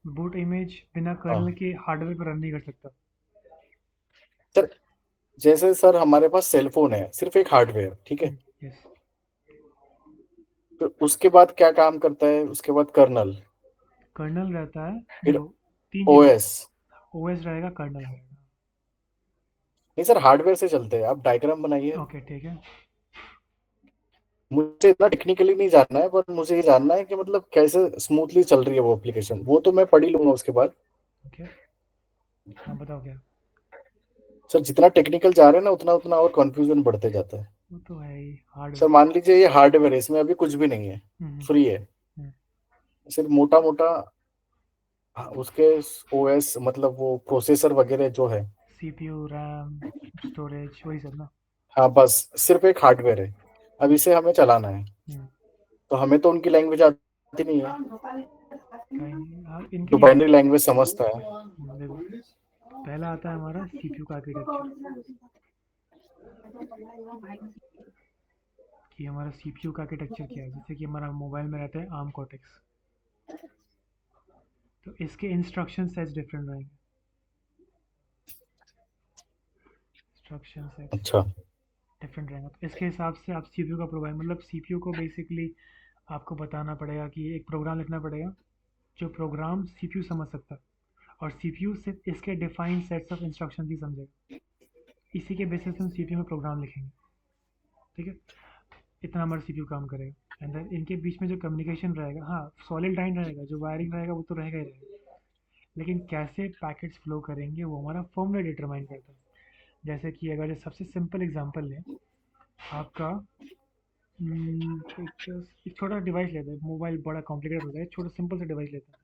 बूट इमेज बिना कर्नल हाँ के हार्डवेयर पर रन नहीं कर सकता। सर, जैसे सर हमारे पास सेल फोन है, सिर्फ एक हार्डवेयर, ठीक है। यस। तो उसके बाद क्या काम करता है, उसके बाद कर्नल, कर्नल रहता है, फिर देखो, तीन चीज़ ओएस। होता, ओएस रहेगा, कर्नल रहेगा। नहीं सर, हार्डवेयर से चलते हैं, आप डायग्राम बनाइए। ओके, ठीक है। मुझे इतना टेक्निकली नहीं जानना है, पर मुझे ये जानना है कि मतलब कैसे स्मूथली चल रही है वो एप्लीकेशन, वो तो मैं पढ़ ही लूंगा उसके बाद। ओके, हाँ बताओ क्या। सर जितना टेक्निकल जा रहे हैं ना, उतना उतना और कंफ्यूजन बढ़ते जाता है। वो तो है ही सर हार्डवेयर। मान लीजिए ये हार्डवेयर है, इसमें अभी कुछ भी नहीं है, हम्म। फ्री है, हम्म। सिर्फ मोटा मोटा उसके ओएस मतलब वो प्रोसेसर वगैरह जो है। सीपीयू, रैम, स्टोरेज, वही सब ना। हाँ बस, सिर्फ एक हार्डवेयर है, अब इसे हमें चलाना है। हम्म। तो हमें तो उनकी लैंग्वेज आती नहीं है, कहीं नहीं, हाँ इनके जो लिए बाइनरी लैंग्वेज समझता है। देखो, पहला आता है हमारा सीपीयू का आर्किटेक्चर, कि हमारा सीपीयू का आर्किटेक्चर क्या है। जैसे कि हमारा मोबाइल में रहता है आर्म कॉर्टेक्स, तो इसके इंस्ट्रक्शन सेट्स डिफरेंट रहेंगे। इंस्ट्रक्शन सेट्स अच्छा। डिफरेंट रहेंगे, तो इसके हिसाब से आप सीपीयू का प्रोग्राम, मतलब सीपीयू को बेसिकली आपको बताना पड़ेगा कि एक प्रोग्राम लिखना पड़ेगा जो प्रोग्राम सीपीयू समझ सकता है, और सीपीयू सिर्फ इसके डिफाइंड सेट्स ऑफ इंस्ट्रक्शन ही समझेगा। इसी के बेसिस पे हम सीपीयू में प्रोग्राम लिखेंगे। ठीक है, इतना हमारा सीपीयू काम करेगा। एंड देन इनके बीच में जो कम्युनिकेशन रहेगा, हाँ सॉलिड लाइन रहेगा, जो वायरिंग रहेगा वो तो रहेगा ही रहेगा, लेकिन कैसे पैकेट्स फ्लो करेंगे वो हमारा फर्मवेयर डिटरमाइन करता है। जैसे कि अगर सबसे सिंपल एग्जांपल लें, आपका एक छोटा डिवाइस लेते हैं, मोबाइल बड़ा कॉम्प्लिकेटेड होता है, छोटा सिंपल सा डिवाइस लेते हैं।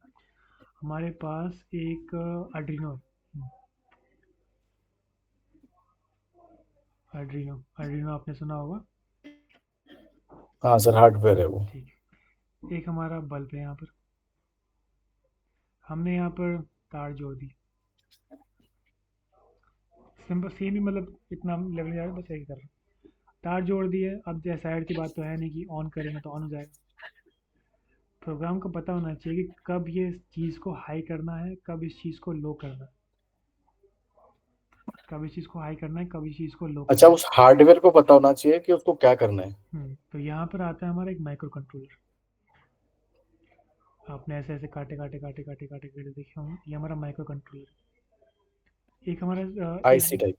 हमारे पास एक आर्डिनो है। आर्डिनो, आर्डिनो आपने सुना होगा। हाँ सर, हार्डवेयर है वो। ठीक है, एक हमारा बल्ब है यहाँ पर, हमने यहाँ पर तार जोड़ दी, सिंपल सेम ही, मतलब इतना लेवल जा रहा है, बस यही कर रहा हूँ। तार जोड़ दिए, अब जैसे साइड की बात तो है नहीं कि ऑन करेंगे तो ऑन हो जाएगा। प्रोग्राम को पता होना चाहिए कि कब ये चीज़ को हाई करना है, कब इस चीज़ को लो करना है, कब इस चीज़ को हाई करना है, कब इस चीज़ को लो अच्छा, करना है। उस हार्डवेयर को पता होना चाहिए कि उसको क्या करना है। तो यहाँ पर आता है हमारा एक माइक्रो कंट्रोलर। आपने ऐसे ऐसे काटे काटे काटे काटे काटे काटे देखे होंगे, ये हमारा माइक्रो कंट्रोलर। एक हमारा आईसी एक टाइप।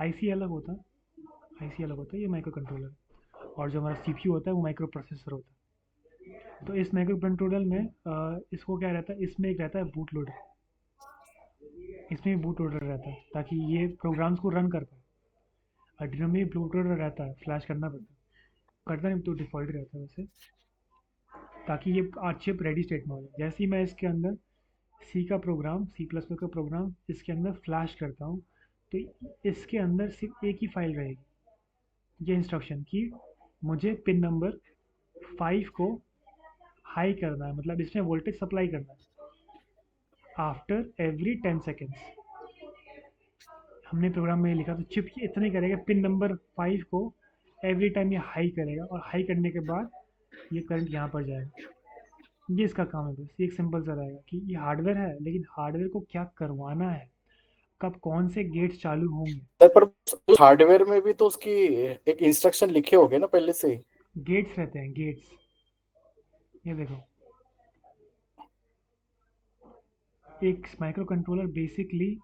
आईसी अलग होता है, आईसी अलग होता है, ये माइक्रो कंट्रोलर। और जो हमारा सीपीयू होता है वो माइक्रो प्रोसेसर होता है। तो इस माइक्रो कंट्रोलर में इसको क्या रहता है, इसमें एक रहता है बूट लोडर, इसमें बूट लोडर रहता है ताकि ये प्रोग्राम्स को रन कर पाए। आर्डिनो में बूट लोडर रहता है, फ्लैश करना पड़ता है, करता नहीं तो डिफ़ॉल्ट रहता है वैसे, ताकि ये चिप रेडी स्टेट में हो जाए। जैसे ही मैं इसके अंदर सी का प्रोग्राम, सी प्लस प्लस का प्रोग्राम इसके अंदर फ्लैश करता हूँ, तो इसके अंदर सिर्फ एक ही फाइल रहेगी, ये इंस्ट्रक्शन की मुझे पिन नंबर 5 को हाई करना है, मतलब इसमें वोल्टेज सप्लाई करना है आफ्टर एवरी 10 सेकेंड्स। हमने प्रोग्राम में लिखा तो चिप इतना ही करेगा, पिन नंबर 5 को एवरी टाइम ये हाई करेगा, और हाई करने के बाद ये करंट यहाँ पर जाएगा। ये इसका काम है, बस ये एक सिंपल सा रहेगा कि ये हार्डवेयर है, लेकिन हार्डवेयर को क्या करवाना है, कब कौन से गेट्स चालू होंगे। सर पर हार्डवेयर में भी तो उसकी एक इंस्ट्रक्शन लिखे होंगे ना पहले से ही। गेट्स रहते हैं, गेट्स, ये देखो, एक माइक्रो कंट्रोलर बेसिकली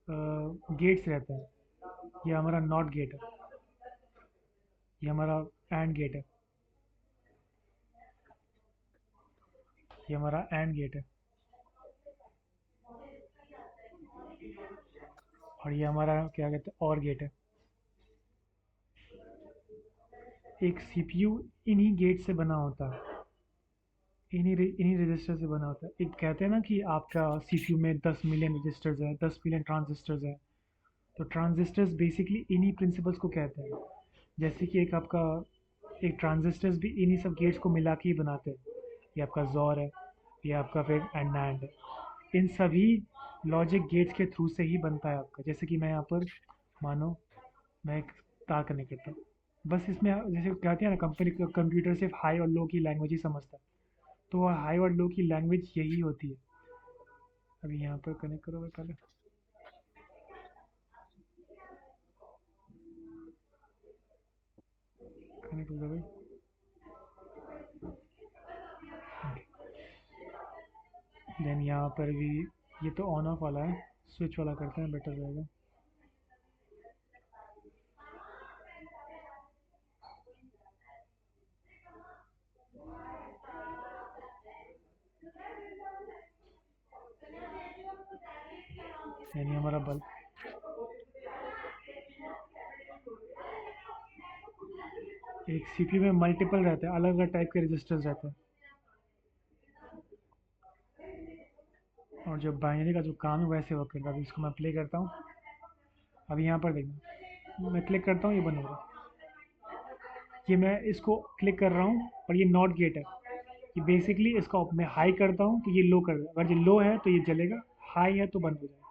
गेट्स रहता है। ये हमारा नॉट गेट है, ये हमारा एंड गेट है, ये हमारा एंड गेट है, और ये हमारा क्या कहते हैं और गेट है। एक सीपीयू इन्हीं गेट से बना होता है, इन्हीं रजिस्टर से बना होता है। एक कहते हैं ना कि आपका सीपीयू में 10 मिलियन रजिस्टर्स हैं, 10 मिलियन ट्रांजिस्टर्स हैं, तो ट्रांजिस्टर्स बेसिकली इन्हीं प्रिंसिपल्स को कहते हैं। जैसे कि एक आपका, एक ट्रांजिस्टर्स भी इन्हीं सब गेट्स को मिला के ही बनाते हैं। ये आपका जॉर है, ये आपका फिर एंड नैंड है, इन सभी लॉजिक गेट्स के थ्रू से ही बनता है आपका। जैसे कि मैं यहाँ पर मानो मैं एक तार कनेक्ट करता हूँ। बस इसमें जैसे कहते हैं ना, कंपनी कंप्यूटर सिर्फ हाई और लो की लैंग्वेज ही समझता है, तो वो हाई और लो की लैंग्वेज यही होती है। अभी यहाँ पर कनेक्ट करोगे पहले, कनेक्ट हो गया भाई। देन यहाँ पर भी ये तो ऑन ऑफ वाला है, स्विच वाला करते हैं, बेटर रहेगा। यानी हमारा बल्ब, एक सीपीयू में मल्टीपल रहते हैं, अलग अलग टाइप के रजिस्टर्स रहते हैं, और जो बाइनरी का जो काम है वैसे वर्क करता है। अभी इसको मैं प्ले करता हूँ। अभी यहाँ पर देखना, मैं क्लिक करता हूँ, ये बंद होगा। ये मैं इसको क्लिक कर रहा हूँ और ये नॉट गेट है। ये बेसिकली इसका मैं हाई करता हूँ तो ये लो कर देगा, अगर ये लो है तो ये जलेगा, हाई है तो बंद हो जाएगा।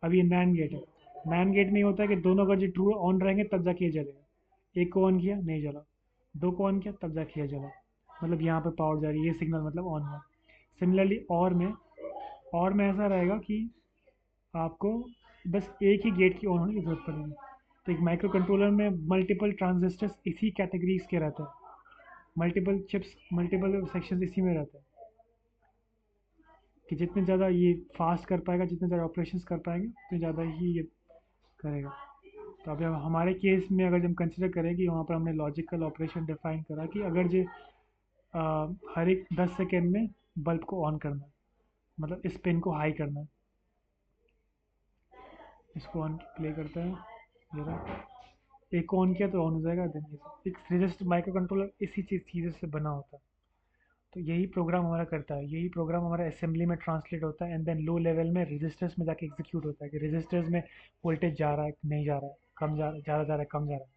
अब ये नैन गेट है। नैन गेट में ये होता है कि दोनों अगर जो ट्रू ऑन रहेंगे तब जाके ये जलेगा। एक को ऑन किया नहीं जला, दो को ऑन किया तब जाके ये जला, मतलब यहाँ पे पावर जा रही है, ये सिग्नल मतलब ऑन हुआ। सिमिलरली और में ऐसा रहेगा कि आपको बस एक ही गेट की ऑन होने की जरूरत पड़ेगी। तो एक माइक्रो कंट्रोलर में मल्टीपल ट्रांजिस्टर्स इसी कैटेगरीज के रहते हैं, मल्टीपल चिप्स मल्टीपल सेक्शंस इसी में रहते हैं, कि जितने ज़्यादा ये फास्ट कर पाएगा, जितने ज़्यादा ऑपरेशंस कर पाएंगे उतने ज़्यादा ही ये करेगा। तो अभी हमारे केस में अगर हम कंसिडर करें कि वहाँ पर हमने लॉजिकल ऑपरेशन डिफाइन करा कि अगर जो हर एक 10 सेकेंड में बल्ब को ऑन करना है, मतलब इस पिन को हाई करना है। इसको ऑन प्ले करते हैं, जरा एक ऑन किया तो ऑन हो जाएगा। देन ये एक रजिस्टर माइक्रो कंट्रोलर इसी चीज़ से बना होता है। तो यही प्रोग्राम हमारा करता है, यही प्रोग्राम हमारा असेंबली में ट्रांसलेट होता है, एंड देन लो लेवल में रजिस्टर्स में जाके एग्जीक्यूट होता है कि रजिस्टर्स में वोल्टेज जा रहा है नहीं जा रहा है, कम जा ज़्यादा जा रहा है कम जा रहा है,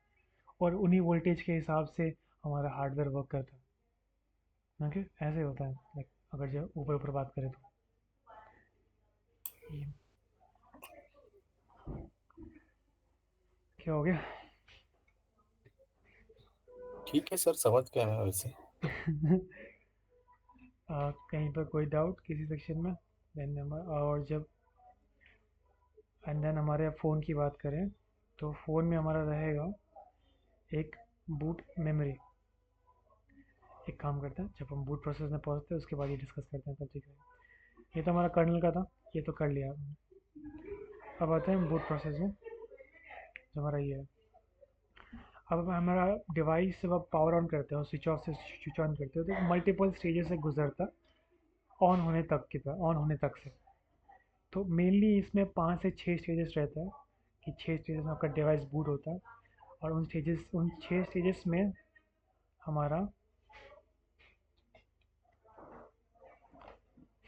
और उन्हीं वोल्टेज के हिसाब से हमारा हार्डवेयर वर्क करता है। ओके, ऐसे होता है। लाइक अगर जो ऊपर ऊपर बात करें तो ये क्या हो गया? ठीक है सर, समझ गया मैं वैसे। कहीं पर कोई डाउट किसी सेक्शन में? देन नंबर, और जब एंड देन हमारे फ़ोन की बात करें तो फ़ोन में हमारा रहेगा एक बूट मेमोरी। एक काम करते हैं, जब हम बूट प्रोसेस में पहुंचते हैं उसके बाद ये डिस्कस करते हैं, तब ठीक है। ये तो हमारा कर्नल का था, ये तो कर लिया आपने। अब आते हैं बूट प्रोसेस में, जो हमारा ये है। अब हमारा डिवाइस जब आप पावर ऑन करते हो, स्विच ऑफ से स्विच ऑन करते हो, तो मल्टीपल स्टेजेस से गुजरता ऑन होने तक की तरह, ऑन होने तक से। तो मेनली इसमें 5 से 6 स्टेजेस रहता है, कि 6 स्टेजेस में आपका डिवाइस बूट होता है। और उन 6 स्टेजेस में हमारा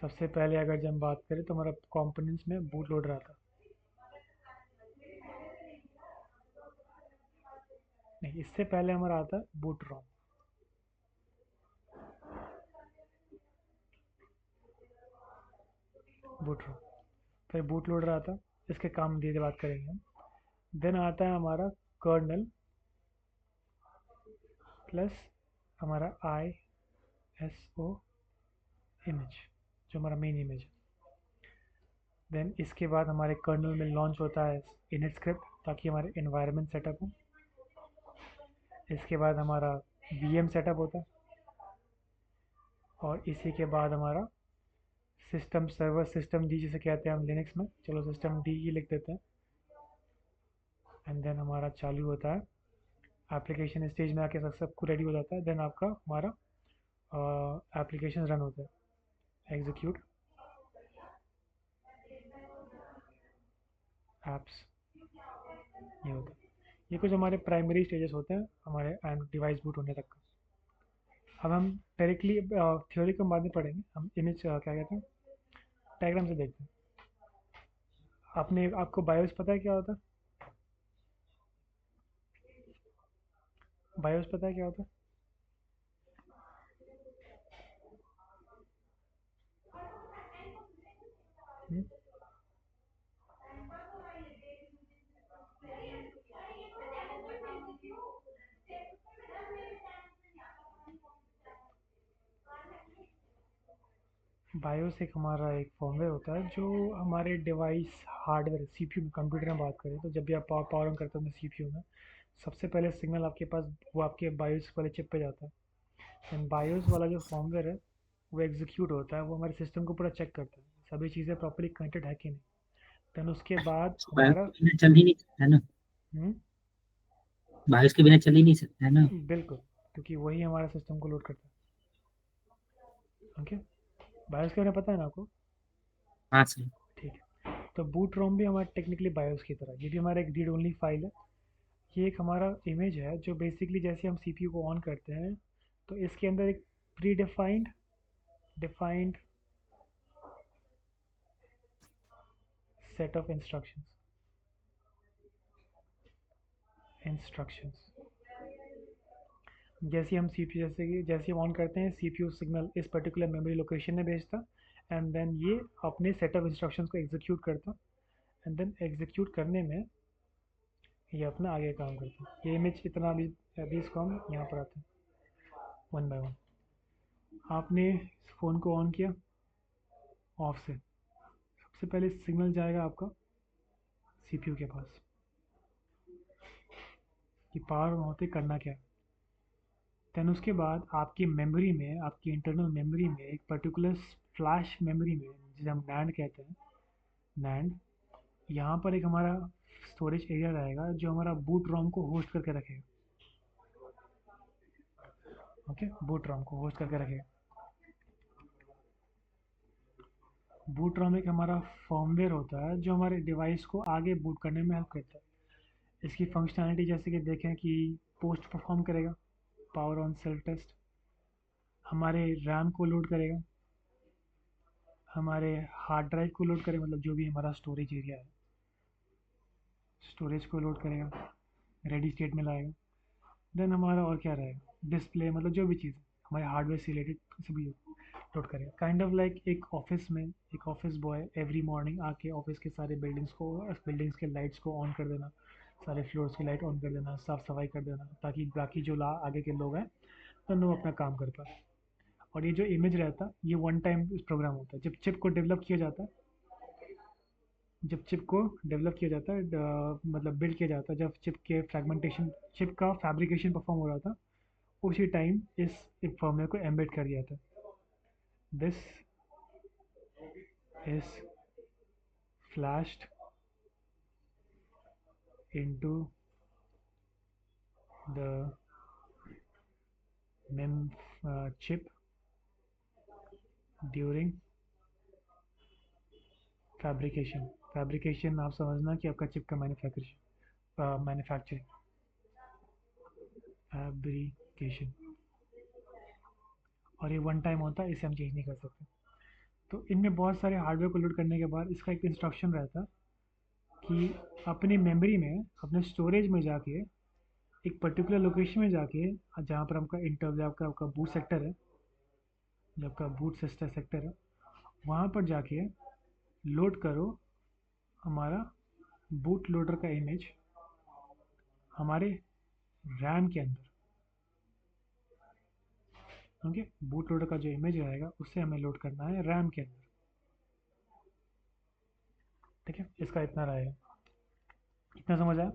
सबसे पहले अगर जब हम बात करें तो हमारा कंपोनेंट्स में बूट लोडर आता है। नहीं, इससे पहले हमारा आता है बूट रोम। बूट रोम, फिर बूट लोडर आता है, इसके काम धीरे बात करेंगे हम। देन आता है हमारा कर्नल प्लस हमारा आई एस ओ इमेज, जो हमारा मेन इमेज है। देन इसके बाद हमारे कर्नल में लॉन्च होता है इनिट स्क्रिप्ट, ताकि हमारे इन्वायरमेंट सेटअप हो। इसके बाद हमारा वीएम सेटअप होता है, और इसी के बाद हमारा सिस्टम सर्वर, सिस्टम डी जिसे कहते हैं हम लिनक्स में, चलो सिस्टम डी ही लिख देते हैं। एंड देन हमारा चालू होता है, एप्लीकेशन स्टेज में आके सब कुछ रेडी हो जाता है। देन आपका हमारा एप्लीकेशन रन होता है, एग्जीक्यूट एप्स, ये होता है। ये कुछ हमारे प्राइमरी स्टेजेस होते हैं हमारे डिवाइस बूट होने तक का। अब हम डायरेक्टली थ्योरी को बाद में पढ़ेंगे, हम इमेज क्या कहते हैं डायग्राम से देखते हैं। आपको बायोस पता है क्या होता है? बायोस पता है क्या होता है? बायोस एक हमारा एक फर्मवेयर होता है जो हमारे डिवाइस हार्डवेयर सीपीयू में कंप्यूटर में बात करें तो जब भी आप पावर ऑन करते हो सीपीयू में सबसे पहले सिग्नल आपके पास वो आपके बायोस वाले चिप पे जाता है एंड बायोस वाला जो फर्मवेयर है वो एग्जीक्यूट होता है वो हमारे सिस्टम को पूरा चेक करता है सभी चीज़ें प्रॉपर्ली कनेक्टेड है कि नहीं देन उसके बाद बायोस हमारा के बिना चल ही नहीं सकता है ना, हम्म, बायोस के बिना चल ही नहीं सकता है ना। बिल्कुल क्योंकि वही हमारे सिस्टम को लोड करता है ओके बायोस के बारे में पता है ना आपको हाँ सर। ठीक है तो बूट रोम भी हमारा टेक्निकली बायोस की तरह ये भी हमारा एक रीड ओनली फाइल है ये एक हमारा इमेज है जो बेसिकली जैसे हम सीपीयू को ऑन करते हैं तो इसके अंदर एक pre defined defined set of instructions जैसे हम सीपीयू जैसे हम ऑन करते हैं सीपीयू सिग्नल इस पर्टिकुलर मेमोरी लोकेशन में भेजता एंड देन ये अपने सेट ऑफ इंस्ट्रक्शंस को एग्जीक्यूट करता एंड देन एग्जीक्यूट करने में ये अपना आगे काम करता है ये इमेज इतना अभी इसको हम यहाँ पर आते हैं वन बाय वन आपने फ़ोन को ऑन किया ऑफ से सबसे पहले सिग्नल जाएगा आपका सीपीयू के पास कि पावर ऑन होते करना क्या है देन उसके बाद आपकी मेमोरी में आपकी इंटरनल मेमोरी में एक पर्टिकुलर फ्लैश मेमोरी में जिसे हम नैंड कहते हैं नैंड यहाँ पर एक हमारा स्टोरेज एरिया रहेगा जो हमारा बूट रोम को होस्ट करके रखेगा ओके बूट रोम को होस्ट करके रखेगा बूट रोम एक हमारा फर्मवेयर होता है जो हमारे डिवाइस को आगे बूट करने में हेल्प करता है इसकी फंक्शनैलिटी जैसे कि देखें कि पोस्ट परफॉर्म करेगा पावर ऑन सेल्फ टेस्ट हमारे रैम को लोड करेगा हमारे हार्ड ड्राइव को लोड करेगा मतलब जो भी हमारा स्टोरेज एरिया है स्टोरेज को लोड करेगा रेडी स्टेट में लाएगा देन हमारा और क्या रहेगा डिस्प्ले मतलब जो भी चीज़ हमारे हार्डवेयर से रिलेटेड सभी लोड करेगा काइंड ऑफ लाइक एक ऑफिस में एक ऑफिस बॉय एवरी मॉर्निंग आके ऑफिस के सारे बिल्डिंग्स के लाइट्स को ऑन कर देना सारे फ्लोर्स की लाइट ऑन कर देना साफ सफाई कर देना ताकि बाकी जो आगे के लोग हैं तो वो अपना काम कर पाए और ये जो इमेज रहता है ये वन टाइम प्रोग्राम होता है जब चिप को डेवलप किया जाता है मतलब बिल्ड किया जाता है जब चिप का फैब्रिकेशन परफॉर्म हो रहा था उसी टाइम इस फॉर्मूले को एम्बेड कर दिया था this is flashed into the ma'am chip during fabrication आप समझना कि आपका चिप का मैन्युफैक्चरिंग फैब्रिकेशन और ये वन टाइम होता है इसे हम चेंज नहीं कर सकते तो इनमें बहुत सारे हार्डवेयर को लोड करने के बाद इसका एक इंस्ट्रक्शन रहता है कि अपनी मेमोरी में अपने स्टोरेज में जाके एक पर्टिकुलर लोकेशन में जाके जहाँ पर आपका इंटर आपका बूट सेक्टर है जो आपका बूट सेक्टर है वहाँ पर जाके लोड करो हमारा बूट लोडर का इमेज हमारे रैम के अंदर ओके बूट लोडर का जो इमेज रहेगा उससे हमें लोड करना है रैम के अंदर ठीक है इसका इतना रहेगा इतना समझ आया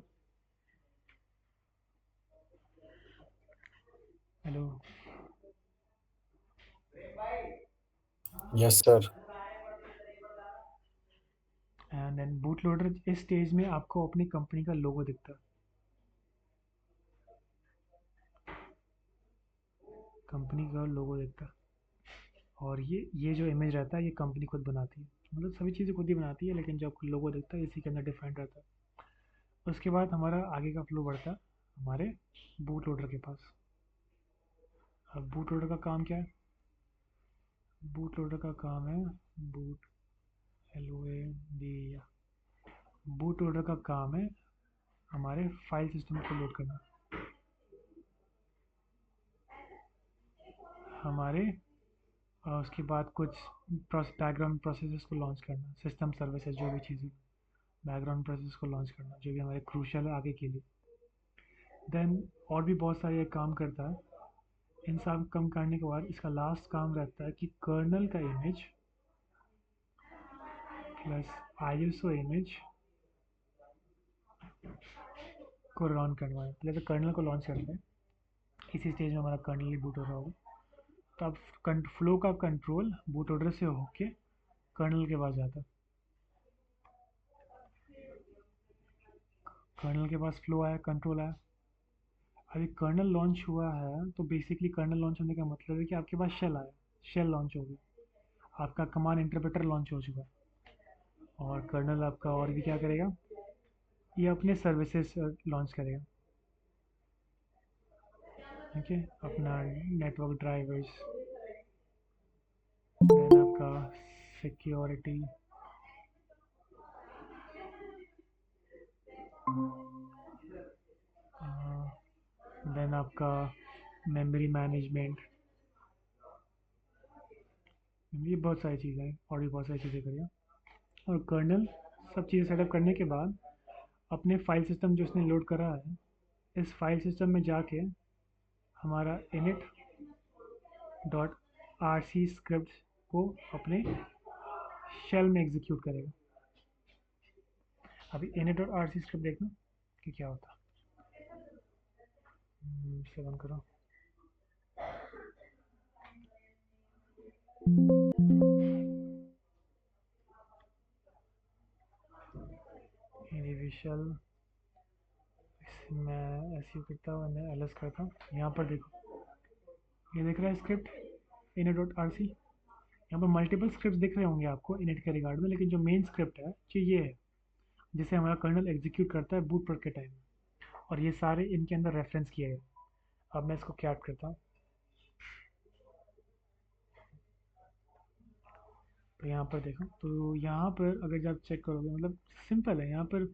hello yes sir. And then boot loader इस स्टेज में आपको अपनी कंपनी का लोगो दिखता है कंपनी का लोगो दिखता है और ये जो इमेज रहता है ये कंपनी खुद बनाती है मतलब सभी चीज़ें खुद ही बनाती है लेकिन जो आपको लोगो दिखता है इसी के अंदर डिफाइंड रहता है उसके बाद हमारा आगे का फ्लो बढ़ता है हमारे बूट लोडर के पास अब बूट लोडर का काम क्या है बूट लोडर का काम है बूट LOAD बूट लोडर का काम है हमारे फाइल सिस्टम को लोड करना हमारे उसके बाद कुछ बैकग्राउंड प्रोसेसेस को लॉन्च करना सिस्टम सर्विसेज जो भी चीज़ें बैकग्राउंड प्रोसेस को लॉन्च करना जो भी हमारे क्रूशल है आगे के लिए देन और भी बहुत सारे काम करता है इन सब काम करने के बाद इसका लास्ट काम रहता है कि कर्नल का इमेज प्लस ISO इमेज को रन करवाएं। पहले तो कर्नल को लॉन्च करते हैं। इसी स्टेज में हमारा कर्नल ही बूट हो रहा होगा। तो अब फ्लो का कंट्रोल बूट ऑर्डर से होके कर्नल के पास जाता है। कर्नल के पास फ्लो आया, कंट्रोल आया। अभी कर्नल लॉन्च हुआ है तो बेसिकली कर्नल लॉन्च होने का मतलब है कि आपके पास शेल आया, शेल लॉन्च हो गया, आपका कमांड इंटरप्रेटर लॉन्च हो चुका है। और कर्नल आपका और भी क्या करेगा, ये अपने सर्विसेज लॉन्च करेगा। ठीक है, अपना नेटवर्क ड्राइवर्स, देन आपका सिक्योरिटी, देन आपका मेमोरी मैनेजमेंट, ये बहुत सारी चीज़ें हैं और भी बहुत सारी चीज़ें करेगा। और कर्नल सब चीज़ें सेटअप करने के बाद अपने फाइल सिस्टम जो इसने लोड करा है, इस फाइल सिस्टम में जाके हमारा init डॉट RC स्क्रिप्ट को अपने शेल में एग्जीक्यूट करेगा। अभी init डॉट RC स्क्रिप्ट देखना कि क्या होता है। इसे बंद करो। इंडिविजुअल मैं ऐसे करता हूँ, मैं एलएस करता हूँ। यहाँ पर देखो, ये दिख रहा है स्क्रिप्ट init डॉट RC। यहाँ पर मल्टीपल स्क्रिप्ट दिख रहे होंगे आपको init के रिगार्ड में, लेकिन जो मेन स्क्रिप्ट है ये है जिसे हमारा कर्नल एग्जीक्यूट करता है बूट पर के टाइम में। और ये सारे इनके अंदर रेफरेंस किए गए। अब मैं इसको क्या करता हूँ, तो यहाँ पर देखो, तो यहाँ पर अगर जब चेक करोगे मतलब सिंपल है। यहाँ पर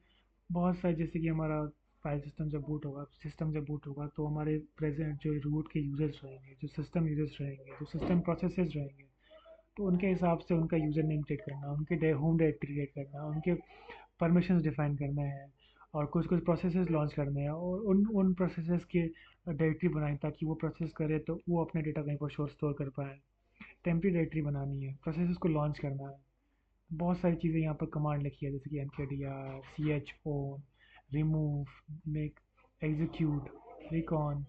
बहुत सारे, जैसे कि हमारा फाइल सिस्टम जब बूट होगा, तो हमारे प्रेजेंट जो रूट के यूजर्स रहेंगे, जो सिस्टम यूजर्स रहेंगे, जो सिस्टम प्रोसेसेस रहेंगे, तो उनके हिसाब से उनका यूज़र नेम क्रिएट करना, उनके होम डायरेक्टरी क्रिएट करना, उनके परमिशंस डिफाइन करना है, और कुछ कुछ प्रोसेसेस लॉन्च करने हैं, और उन उन प्रोसेसेस के डायरेक्टरी बनाएं ताकि वो प्रोसेस करे तो वो अपने डेटा कहीं पर स्टोर कर पाए। टेम्परेरी डायरेक्टरी बनानी है, प्रोसेसेस को लॉन्च करना है। बहुत सारी चीज़ें यहाँ पर कमांड लिखी है, जैसे कि mkdir, chown, remove, make, execute, recon,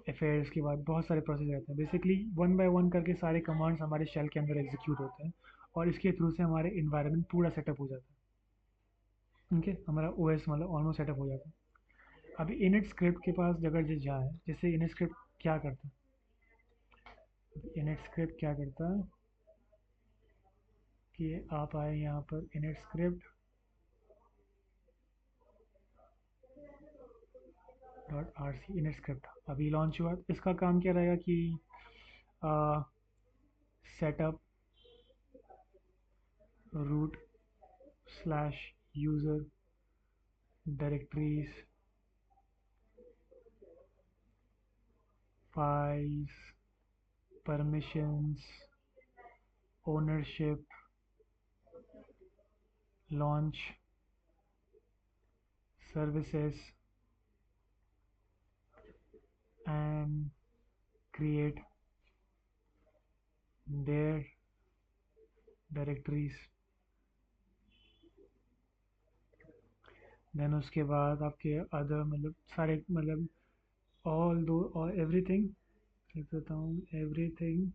affairs के बाद बहुत सारे प्रोसेस रहते हैं। बेसिकली वन बाय वन करके सारे कमांड्स हमारे शेल के अंदर एग्जीक्यूट होते हैं, और इसके थ्रू से हमारे इन्वायरमेंट पूरा सेटअप हो जाता है। ओके, हमारा OS मतलब ऑलमोस्ट सेटअप हो जाता है। अभी इनिट स्क्रिप्ट के पास अगर जो जाए, जैसे इनिट स्क्रिप्ट क्या करता है, इनिट स्क्रिप्ट क्या करता है कि आप आए यहाँ पर init script dot RC init script अभी लॉन्च हुआ। इसका काम क्या रहेगा कि setup root slash user directories files, permissions, ownership, launch, services, and create their directories. देन उसके बाद आपके अदर मतलब सारे मतलब ऑल दो और एवरीथिंग लिख देता हूँ, everything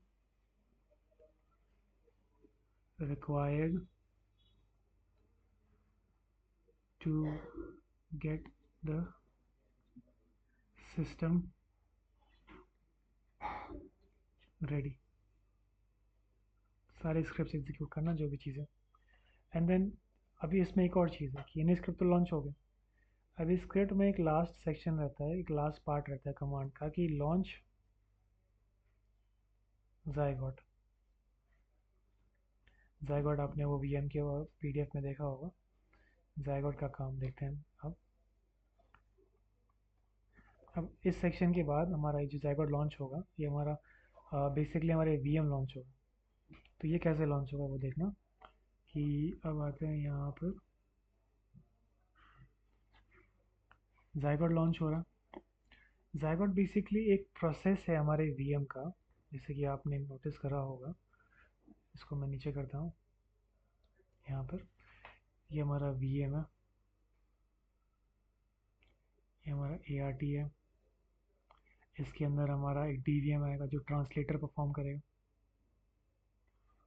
required to get the system ready। सारे स्क्रिप्ट एग्जीक्यूट करना जो भी चीज़ें। एंड देन अभी इसमें एक और चीज़ है कि ये स्क्रिप्ट तो लॉन्च हो गया। अभी स्क्रिप्ट में एक लास्ट सेक्शन रहता है, एक लास्ट पार्ट रहता है कमांड का कि लॉन्च ज़ायगॉट। ज़ायगॉट आपने वो VM के PDF में देखा होगा। ज़ायगॉट का काम देखते हैं अब इस सेक्शन के बाद हमारा जो ज़ायगॉट लॉन्च होगा, ये हमारा बेसिकली हमारे VM लॉन्च होगा। तो ये कैसे लॉन्च होगा वो देखना कि अब आते हैं यहाँ पर ज़ायगॉट लॉन्च हो रहा। ज़ायगॉट बेसिकली एक प्रोसेस है हमारे VM का, जैसे कि आपने नोटिस करा होगा। इसको मैं नीचे करता हूँ। यहाँ पर ये हमारा VM है, ये हमारा ART है। इसके अंदर हमारा एक DVM आएगा जो ट्रांसलेटर परफॉर्म करेगा,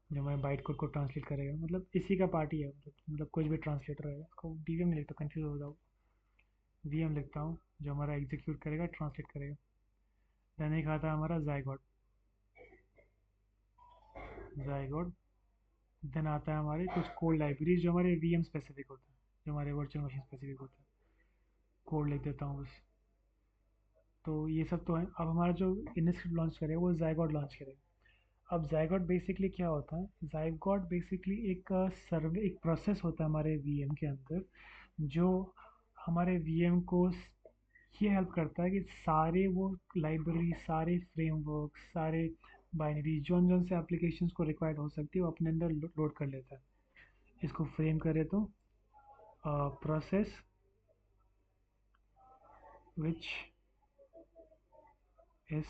जो हमारे बाइट कोड को ट्रांसलेट करेगा, मतलब इसी का पार्ट ही है, मतलब कुछ भी ट्रांसलेटर रहेगा, इसको DVM नहीं लिखता, कंफ्यूज हो जाओ, VM लिखता हूँ, जो हमारा एग्जीक्यूट करेगा, ट्रांसलेट करेगा। देन एक आता है हमारा ज़ायगॉट। देन आता है हमारे कुछ कोड लाइब्रेरीज जो हमारे VM स्पेसिफिक होता है, जो हमारे वर्चुअल मशीन स्पेसिफिक होता है। कोड लिख देता हूँ बस। तो ये सब तो है। अब हमारा जो इनस्क्रिप्ट लॉन्च करेगा वो ज़ायगॉट लॉन्च करेगा। अब ज़ायगॉट बेसिकली क्या होता है? ज़ायगॉट बेसिकली एक सर्वे, एक प्रोसेस होता है हमारे VM के अंदर, जो हमारे VM को ये हेल्प करता है कि सारे वो लाइब्रेरी, सारे फ्रेमवर्क, सारे बाइनरी जौन जौन से एप्लीकेशंस को रिक्वायर्ड हो सकती है वो अपने अंदर लोड कर लेता है। इसको फ्रेम करें तो process which is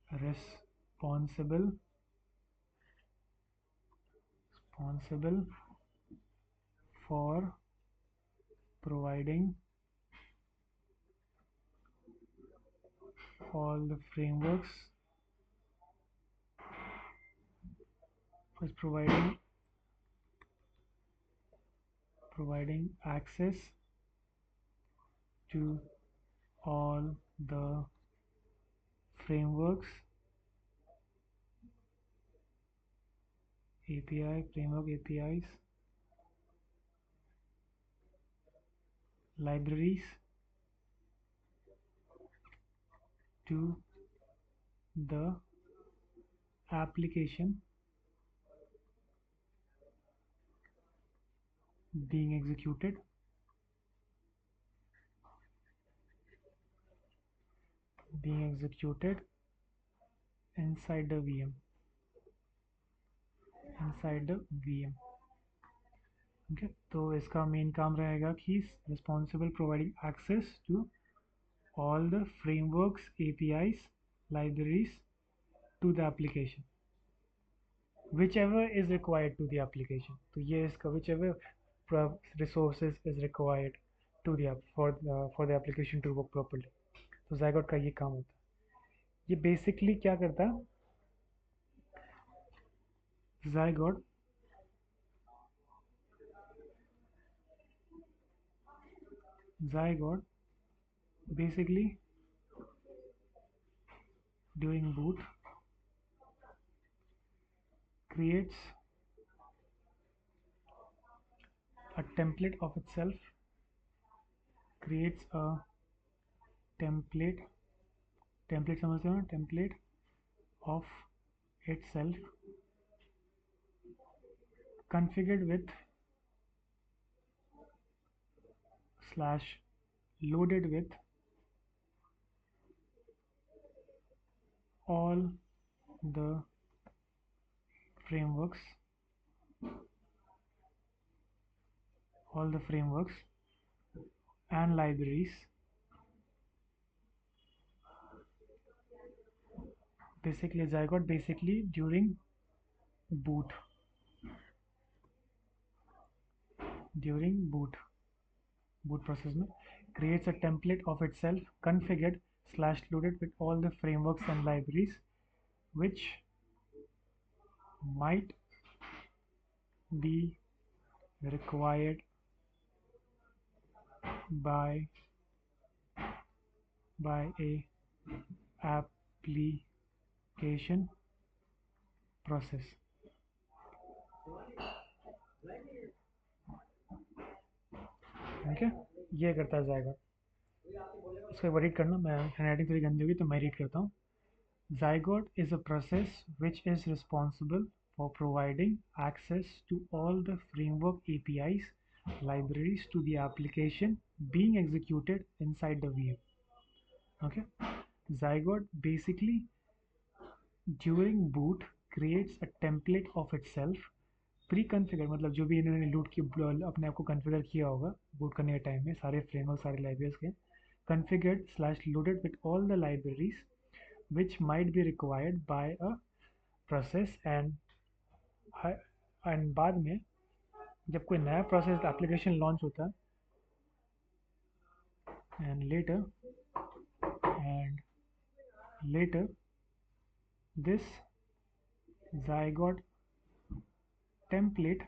responsible for providing all the frameworks, is providing access to all the frameworks, framework APIs, libraries to the application being executed inside the VM. ओके, तो इसका मेन काम रहेगा कि responsible providing access to all the frameworks, APIs, libraries to the application, whichever is required to the application. तो ये इसका whichever resources is required to the for the application to work properly. तो ज़ायगॉट का ये काम होता है। ये बेसिकली क्या करता है? ज़ायगॉट basically during boot creates a template of itself, template समझते हो ना? template of itself configured with / loaded with all the frameworks and libraries basically Zygote basically during boot process में creates a template of itself configured / loaded with all the frameworks and libraries which might be required by a application process. ठीक है, ये करता है ज़ायगॉट। इसको एक बार read करना, मैं हैंडराइटिंग थोड़ी गंदी होगी तो मैं रीड करता हूँ। Zygote is a process which is responsible for providing access to all the framework APIs, libraries to the application being executed inside the VM. Okay, Zygote basically during boot creates a template of itself pre-configured, मतलब जो भी इन्होंने लूट की अपने आप को configure किया होगा बूट करने के टाइम में, सारे फ्रेमवर्क, सारे लाइब्रेरीज के configured / loaded with all the libraries which might be required by a process and बाद में जब कोई नया प्रोसेस एप्लीकेशन लॉन्च होता है and later this zygote template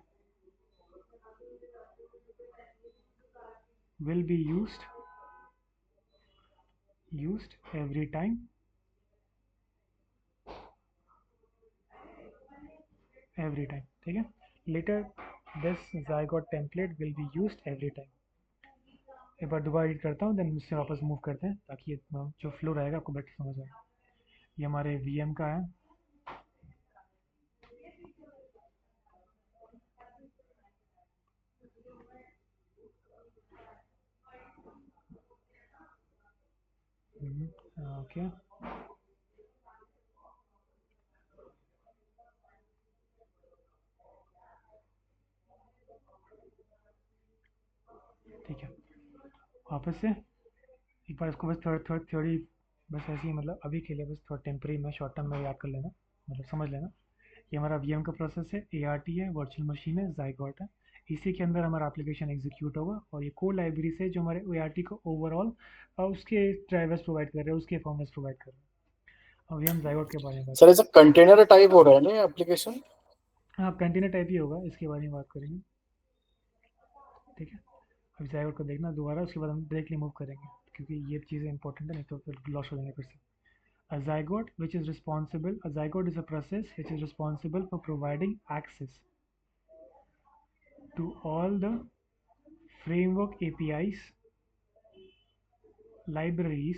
will be used every time ठीक है. later this zygote template will be used every time. एक बार दोबारा एडिट करता हूँ देन इससे वापस मूव करते हैं ताकि जो फ्लो रहेगा आपको बेटर समझ आए. ये हमारे VM का है. ओके ठीक है. वापस से एक बार इसको बस थर्ड थ्योरी बस ऐसे ही मतलब अभी के लिए बस थोड़ा टेम्परी में शॉर्ट टर्म में याद कर लेना, मतलब समझ लेना. ये हमारा VM का प्रोसेस है, ART है, वर्चुअल मशीन है, zygote है. इसी के अंदर हमारा एप्लीकेशन एग्जीक्यूट होगा और ये कोड लाइब्रेरी से जो हमारे ART को ओवरऑल उसके ड्राइवर्स प्रोवाइड कर रहे हैं, उसके फॉर्मेट्स प्रोवाइड कर रहे हैं. अभी हम zygote के बारे में बात सर ऐसा कंटेनर टाइप हो रहा है ना एप्लीकेशन? हाँ कंटेनर टाइप ही होगा, इसके बारे में बात करेंगे. ठीक है. अभी zygote को देखना दोबारा, उसके बाद हम डायरेक्टली मूव करेंगे क्योंकि ये चीज़ें इंपॉर्टेंट है, नहीं तो फिर लॉस हो जाएंगे फिर से. A zygote is a process which is responsible for providing access to all the framework APIs, libraries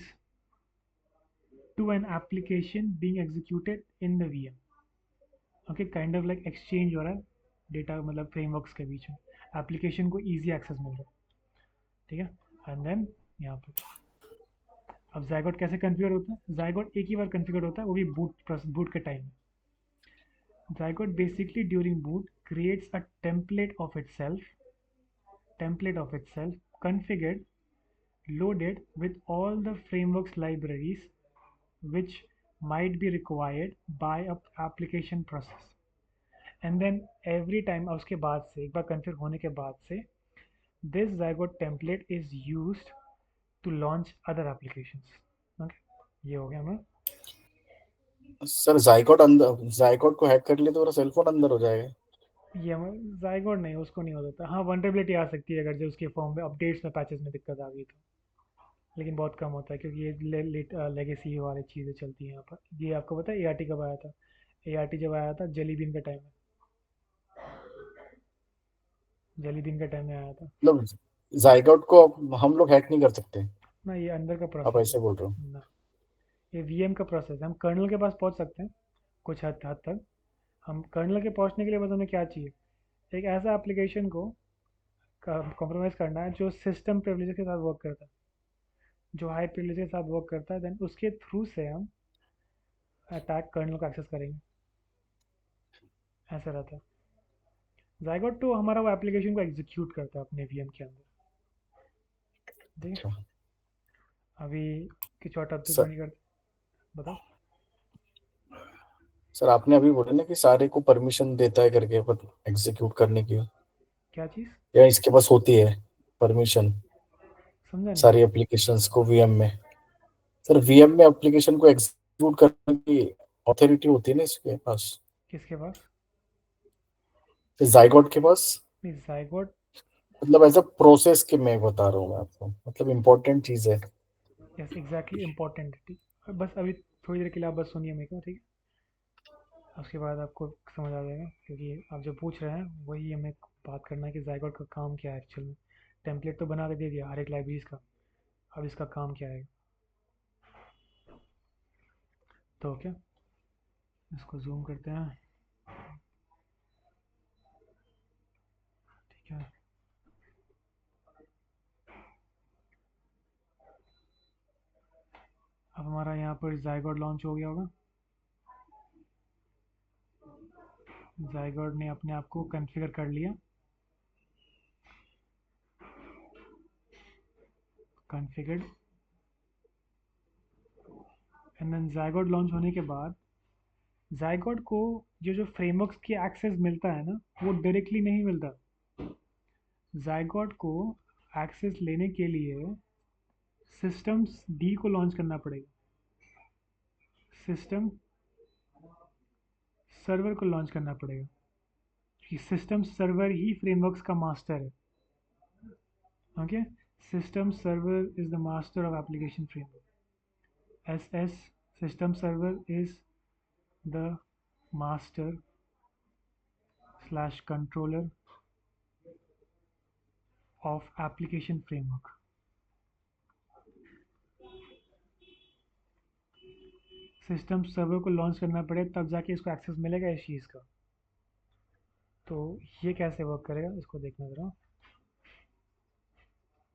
to an application being executed in the VM. Okay, kind of like exchange हो रहा है data, मतलब frameworks के बीच में application को easy access मिल रहा है. ठीक है. एंड देन यहाँ पे अब zygote कैसे कन्फिगर होता है. zygote एक ही बार कन्फिगर होता है, वो भी बूट के टाइम में. zygote basically during boot creates a template of itself configured, loaded with all the frameworks libraries which might be required by a application process. And then every time उसके बाद से एक बार configure होने के बाद से this zygote template is used to launch other applications. Okay, ये हो गया हमारा. सर जाइगोट को हैक कर लिए तो मेरा सेल फोन अंदर हो जाएगा? ये zygote नहीं, उसको नहीं हो सकता. हाँ वनरेबिलिटी आ सकती है अगर जो उसके फॉर्म में अपडेट्स में पैचेस में दिक्कत आ गई तो, लेकिन बहुत कम होता है क्योंकि ये लेगेसी वाली चीज़ें चलती हैं यहाँ पर. ये आपको पता है ART कब आया था. ART जब आया था जेली बीन का टाइम में, जेली बीन का टाइम में आया था मतलब जाइगोट को अब हम लोग हैक नहीं कर सकते? ना. ये अंदर का आप प्रोसेस ऐसे बोल रहे हो? है ना, ये VM का प्रोसेस है. हम कर्नल के पास पहुँच सकते हैं कुछ हद तक. हम कर्नल के पहुँचने के लिए बस हमें क्या चाहिए, एक ऐसा एप्लीकेशन को कॉम्प्रोमाइज़ करना है जो सिस्टम प्रिविलेज के साथ वर्क करता है, जो हाई प्रिविलेज के साथ वर्क करता है. देन उसके थ्रू से हम अटैक कर्नल को एक्सेस करेंगे. ऐसा रहता है. zygote तो हमारा वो एप्लीकेशन को एग्जीक्यूट करता है अपने VM के अंदर. ठीक है. अच्छा. अभी कुछ और टॉपिक सर नहीं करते, बताओ. सर आपने अभी बोला ना कि सारे को परमिशन देता है करके पर एग्जीक्यूट करने की, क्या चीज़ या इसके पास होती है परमिशन समझा नहीं. सारी एप्लीकेशंस को VM में? सर VM में एप्लीकेशन को एग्जीक्यूट करने की अथॉरिटी होती है ना इसके पास, किसके पास. जाइगोट के पास. नहीं zygote मतलब एज अ प्रोसेस के मैं बता रहा हूँ मैं आपको, मतलब इम्पोर्टेंट चीज है. Yes exactly important. ठीक. बस अभी थोड़ी देर के लिए आप बस सुनिए मेरे को. ठीक है. उसके बाद आपको समझ आ जाएगा क्योंकि आप जो पूछ रहे हैं वही हमें बात करना है कि zygote का काम क्या है एक्चुअल में. टेम्पलेट तो बना के दे दिया हर एक लाइब्रेरीज का, अब इसका काम क्या है. तो क्या इसको जूम करते हैं. ठीक है. अब हमारा यहाँ पर zygote लॉन्च हो गया होगा. zygote ने अपने आप को कॉन्फ़िगर कर लिया. Configured. And then zygote launch होने के बाद zygote को जो जो फ्रेमवर्क्स की एक्सेस मिलता है ना वो डायरेक्टली नहीं मिलता. जायगॉट को एक्सेस लेने के लिए सिस्टम्स डी को लॉन्च करना पड़ेगा, सिस्टम सर्वर को लॉन्च करना पड़ेगा कि सिस्टम सर्वर ही फ्रेमवर्क्स का मास्टर है. Okay, system server is the master of application framework. S system server is the master / controller of application framework. System server को लॉन्च करना पड़े तब जाके इसको एक्सेस मिलेगा इस चीज़ का. तो ये कैसे वर्क करेगा इसको देखना ज़रा.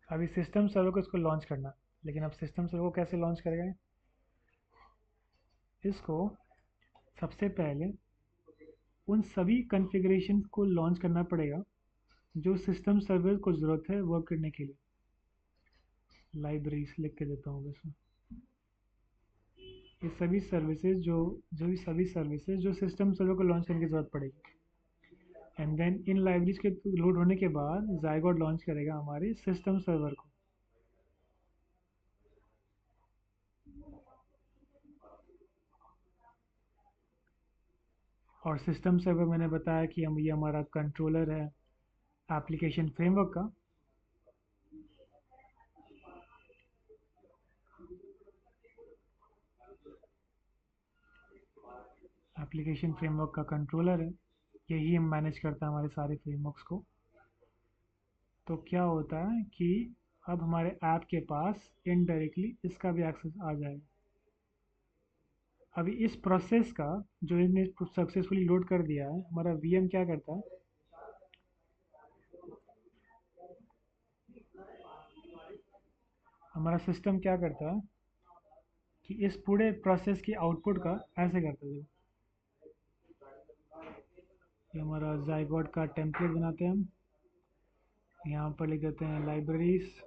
अभी सिस्टम सर्वर को इसको लॉन्च करना, लेकिन अब सिस्टम सर्वर को कैसे लॉन्च करेगा? इसको सबसे पहले उन सभी कॉन्फ़िगरेशन को लॉन्च करना पड़ेगा जो सिस्टम सर्वर को ज़रूरत है वर्क करने के लिए. लाइब्रेरीज लिख के देता हूँ इसमें. ये सभी सर्विसेज जो सिस्टम सर्वर को लॉन्च करने की ज़रूरत पड़ेगी. एंड देन इन लाइब्रेरीज के लोड होने के बाद जायगॉट लॉन्च करेगा हमारे सिस्टम सर्वर को. और सिस्टम सर्वर मैंने बताया कि ये हमारा कंट्रोलर है एप्लीकेशन फ्रेमवर्क का. एप्लीकेशन फ्रेमवर्क का कंट्रोलर है, यही हम मैनेज करता है हमारे सारे फ्रेमवर्क्स को. तो क्या होता है कि अब हमारे ऐप के पास इनडायरेक्टली इसका भी एक्सेस आ जाएगा. अभी इस प्रोसेस का जो इसने सक्सेसफुली लोड कर दिया है, हमारा वीएम क्या करता है, हमारा सिस्टम क्या करता है कि इस पूरे प्रोसेस की आउटपुट का ऐसे करता है. ये हमारा जायगॉट का टेम्पलेट बनाते हैं हम. यहाँ पर लिख देते हैं लाइब्रेरीज.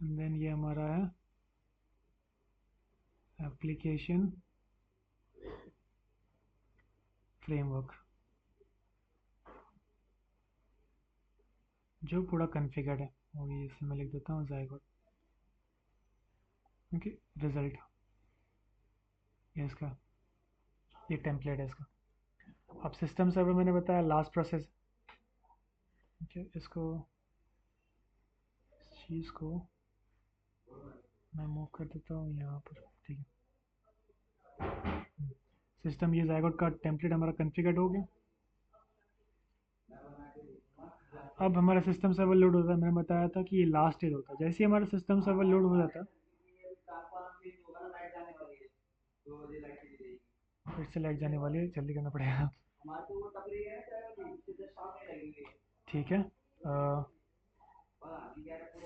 एंड देन ये हमारा है एप्लीकेशन फ्रेमवर्क जो पूरा कॉन्फ़िगर्ड है. और ये इसमें मैं लिख देता हूँ जायगॉट. ओके, रिजल्ट ये इसका, ये टेम्पलेट है इसका. अब सिस्टम सर्वर मैंने बताया लास्ट प्रोसेस. ओके, इसको इस चीज़ को मैं मूव कर देता हूँ यहाँ पर. ठीक है, सिस्टम ये जायगॉट का टेम्पलेट हमारा कॉन्फ़िगर्ड हो गया. अब हमारा सिस्टम सर्वर लोड होता है. मैंने बताया था कि ये लास्ट स्टेज होता है. जैसे ही हमारा सिस्टम सर्वर लोड हो जाता है, फिर से लाइट जाने वाली है, जल्दी करना पड़ेगा. ठीक है,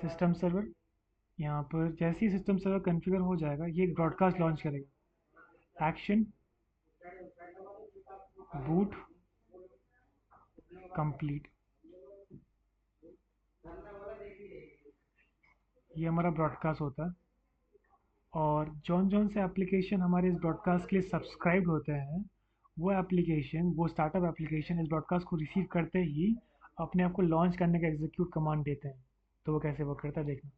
सिस्टम सर्वर यहाँ पर जैसे ही सिस्टम सर्वर कॉन्फ़िगर हो जाएगा, ये एक ब्रॉडकास्ट लॉन्च करेगा. Action boot complete. ये हमारा ब्रॉडकास्ट होता है. और जौन से एप्लीकेशन हमारे इस ब्रॉडकास्ट के लिए सब्सक्राइब होते हैं, वो स्टार्टअप एप्लीकेशन इस ब्रॉडकास्ट को रिसीव करते ही अपने आप को लॉन्च करने का एग्जीक्यूट कमांड देते हैं. तो वो कैसे वर्क करता है देखना.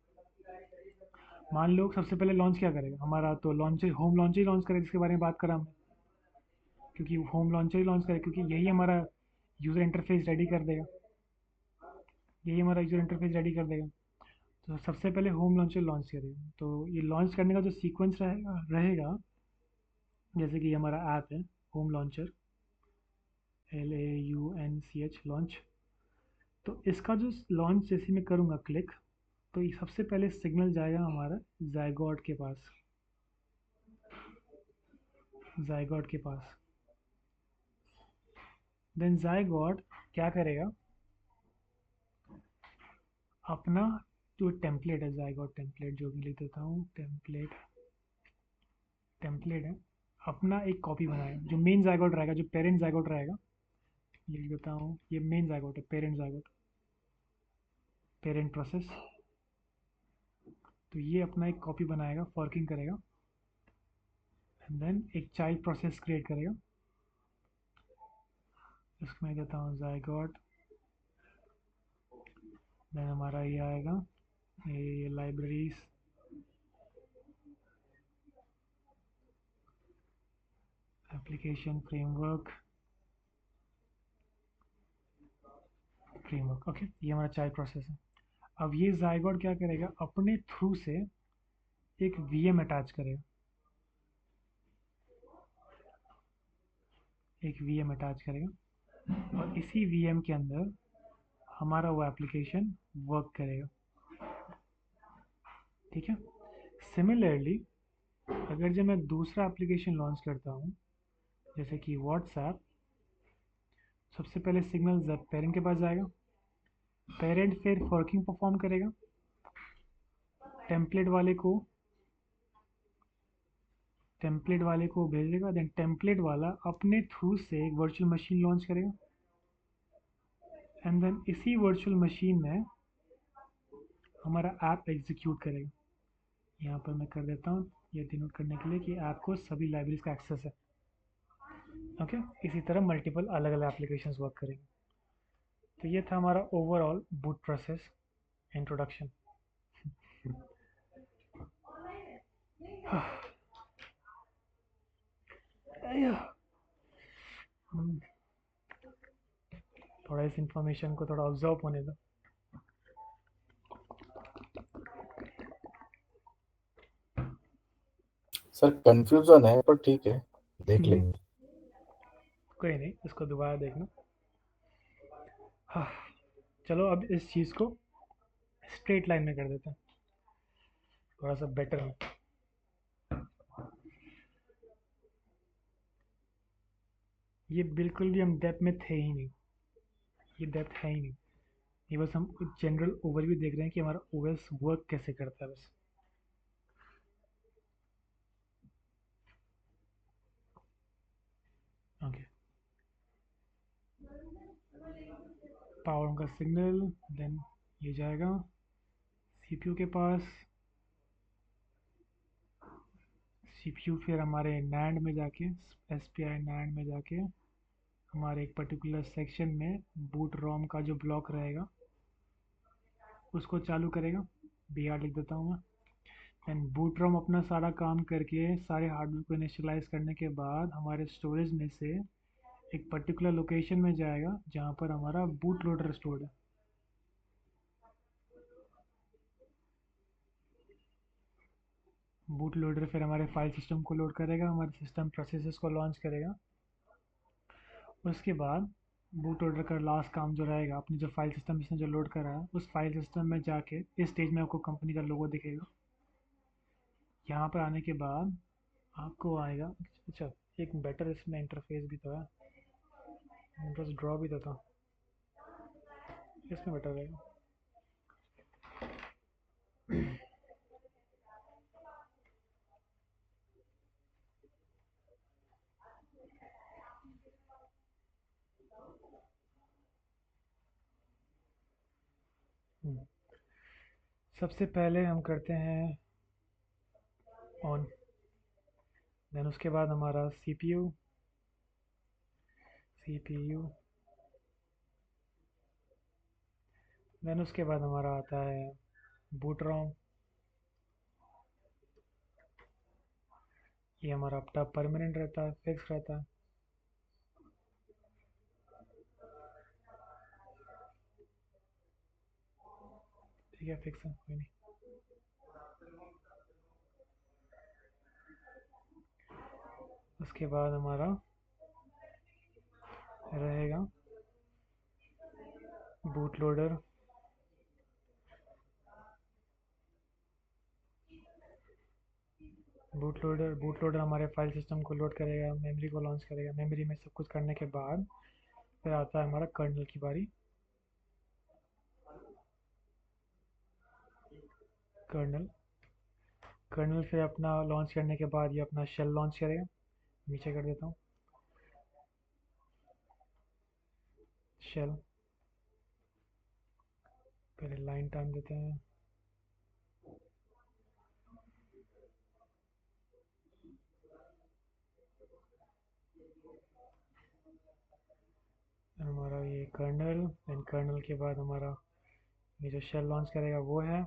मान लो सबसे पहले लॉन्च क्या करेगा हमारा, तो होम लॉन्चर ही लॉन्च करेगा, जिसके बारे में बात करा हमने. क्योंकि होम लॉन्चर ही लॉन्च करेगा, क्योंकि यही हमारा यूज़र इंटरफेस रेडी कर देगा. तो सबसे पहले होम लॉन्चर लॉन्च करेगा. तो ये लॉन्च करने का जो सीक्वेंस रहेगा, जैसे कि हमारा ऐप है होम लॉन्चर, LAUNCH लॉन्च. तो इसका जो लॉन्च जैसे मैं करूँगा क्लिक, तो ये सबसे पहले सिग्नल जाएगा हमारा जायगॉट के पास. देन जायगॉट क्या करेगा, अपना जो टेम्पलेट है, जायगॉट टेम्पलेट जो भी लिख देता हूँ, टेम्पलेट है, अपना एक कॉपी बनाएगा. जो मेन जायगॉट रहेगा, जो पेरेंट जायगॉट रहेगा, लिख देता हूँ, ये मेन जायगॉट है, पेरेंट जायगॉट, पेरेंट प्रोसेस. तो ये अपना एक कॉपी बनाएगा, फॉर्किंग करेगा. देन एक चाइल्ड प्रोसेस क्रिएट करेगा, इसमें देता हूँ zygote। देन हमारा ये आएगा, ये लाइब्रेरीज, एप्लीकेशन फ्रेमवर्क, ओके, ये हमारा चाइल्ड प्रोसेस है। अब ये zygote क्या करेगा, अपने थ्रू से एक वीएम अटैच करेगा, एक वीएम अटैच करेगा, और इसी वीएम के अंदर हमारा वो एप्लीकेशन वर्क करेगा। ठीक है। सिमिलरली अगर जब मैं दूसरा एप्लीकेशन लॉन्च करता हूँ, जैसे कि व्हाट्सएप, सबसे पहले सिग्नल पेरेंट के पास जाएगा, पेरेंट फिर फॉर्किंग परफॉर्म करेगा, टेम्पलेट वाले को भेजेगा, देन टेम्पलेट वाला अपने थ्रू से एक वर्चुअल मशीन लॉन्च करेगा, एंड देन इसी वर्चुअल मशीन में हमारा ऐप एग्जीक्यूट करेगा। यहाँ पर मैं कर देता हूँ ये डिनोट करने के लिए कि ऐप को सभी लाइब्रेरीज का एक्सेस है। ओके, इसी तरह मल्टीपल अलग अलग एप्लीकेशंस वर्क करेंगे। तो ये था हमारा ओवरऑल बूट प्रोसेस इंट्रोडक्शन। थोड़ा इस इंफॉर्मेशन को थोड़ा ऑब्जर्व होने दो। सर कंफ्यूजन है पर ठीक है, देख लेंगे। कोई नहीं, इसको दोबारा देखना। हाँ, चलो अब इस चीज़ को स्ट्रेट लाइन में कर देते हैं, थोड़ा सा बेटर है। ये बिल्कुल भी हम डेप्थ में थे ही नहीं, ये डेप्थ है ही नहीं, ये बस हम जनरल ओवरव्यू देख रहे हैं कि हमारा ओएस वर्क कैसे करता है बस। ओके, पावर का सिग्नल, देन ये जाएगा सीपीयू के पास, सीपीयू फिर हमारे नैंड में जाके, एसपीआई नैंड में जाके हमारे एक पर्टिकुलर सेक्शन में बूट रोम का जो ब्लॉक रहेगा उसको चालू करेगा, बी आर लिख देता हूँ मैं। एंड बूट रोम अपना सारा काम करके सारे हार्डवेयर को इनिशियलाइज करने के बाद हमारे स्टोरेज में से एक पर्टिकुलर लोकेशन में जाएगा जहाँ पर हमारा बूट लोडर स्टोर्ड है। बूट लोडर फिर हमारे फाइल सिस्टम को लोड करेगा, हमारे सिस्टम प्रोसेसेस को लॉन्च करेगा। उसके बाद बूट लोडर का लास्ट काम जो रहेगा, अपनी जो फाइल सिस्टम इसने जो लोड करा है उस फाइल सिस्टम में जाके इस स्टेज में आपको कंपनी का लोगो दिखेगा। यहाँ पर आने के बाद आपको आएगा, अच्छा एक बेटर इसमें इंटरफेस भी तो है, बस ड्रॉ भी तो था, इसमें बेटर रहेगा। सबसे पहले हम करते हैं ऑन, देन उसके बाद हमारा सीपीयू, देन उसके बाद हमारा आता है बूट रोम, ये हमारा अपना परमानेंट रहता है, फिक्स रहता है। ठीक है, फिक्स है, कोई नहीं। उसके बाद हमारा रहेगा बूट लोडर, बूट लोडर हमारे फाइल सिस्टम को लोड करेगा, मेमोरी को लॉन्च करेगा, मेमोरी में सब कुछ करने के बाद फिर आता है हमारा कर्नल की बारी। कर्नल कर्नल फिर अपना लॉन्च करने के बाद ये अपना शेल लॉन्च करेगा, नीचे कर देता हूँ शेल, पहले लाइन टाइम देते हैं, हमारा ये कर्नल, देन कर्नल के बाद हमारा ये जो शेल लॉन्च करेगा वो है।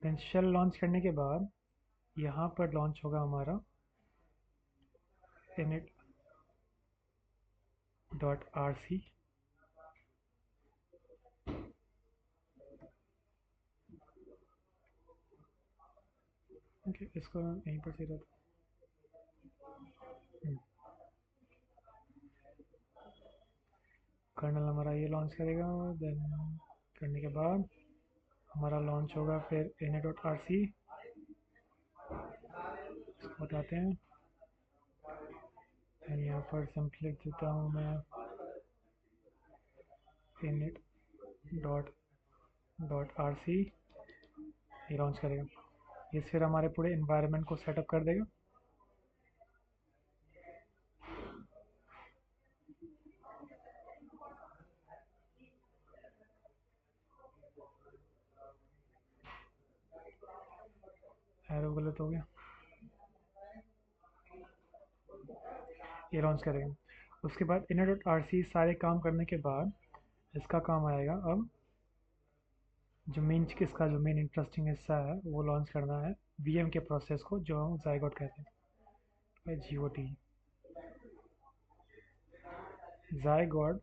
देन शेल लॉन्च करने के बाद यहाँ पर लॉन्च होगा हमारा init.rc। ओके, इसको यहीं पर से रहता। कर्नल हमारा ये लॉन्च करेगा, देन करने के बाद हमारा लॉन्च होगा फिर init.rc। इसको बताते हैं, एंड यहाँ पर सिंपली लिख देता हूँ मैं init.rc। ये लॉन्च करेगा, ये फिर हमारे पूरे इन्वायरमेंट को सेटअप कर देगा। एरो गलत हो गया, ये लॉन्च करेगा। उसके बाद init.rc सारे काम करने के बाद इसका काम आएगा अब जो मेन इंटरेस्टिंग हिस्सा है वो लॉन्च करना है वीएम के प्रोसेस को, जो हम ज़ायगोट कहते हैं, GOT ज़ायगोट।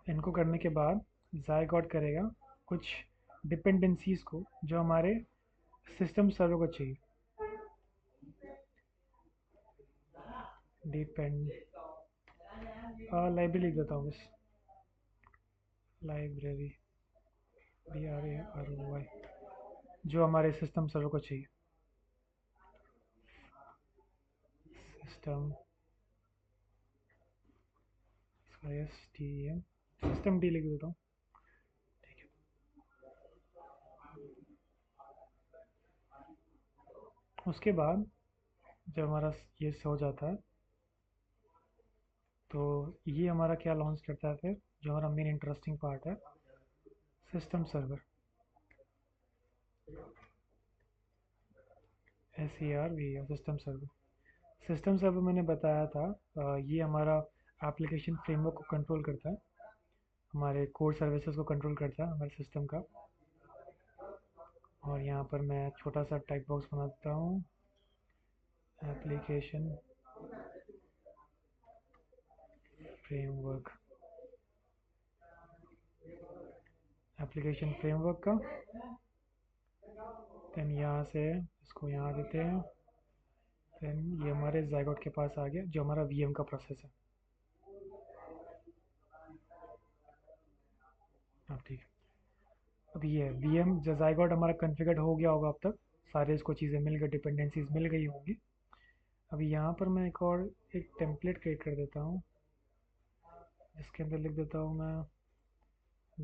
इनको करने के बाद ज़ायगोट करेगा कुछ डिपेंडेंसीज को जो हमारे सिस्टम सर्वर को चाहिए। लाइब्रेरी लिख देता हूँ बस, लाइब्रेरी BRAROY, जो हमारे सिस्टम सर्वर को चाहिए। सिस्टम डी लिख देता हूँ। ठीक है, उसके बाद जब हमारा ये हो जाता है तो ये हमारा क्या लॉन्च करता है फिर, जो हमारा मेन इंटरेस्टिंग पार्ट है, system server SERV, system server. System server मैंने बताया था, ये हमारा एप्लीकेशन फ्रेमवर्क को कंट्रोल करता है, हमारे कोर सर्विसेज को कंट्रोल करता है हमारे सिस्टम का। और यहाँ पर मैं छोटा सा टाइप बॉक्स बना देता हूँ, एप्लीकेशन फ्रेमवर्क, एप्लीकेशन फ्रेमवर्क का। देन यहाँ से इसको यहाँ देते हैं, देन ये हमारे ज़ायगोट के पास आ गया जो हमारा वीएम का प्रोसेस है। अब ठीक है, अब ये वीएम जो ज़ायगोट हमारा कॉन्फ़िगर्ड हो गया होगा अब तक, सारे इसको चीज़ें मिल गई, डिपेंडेंसीज मिल गई होंगी। अभी यहाँ पर मैं एक टेम्पलेट क्रिएट कर देता हूँ, इसके अंदर लिख देता हूँ मैं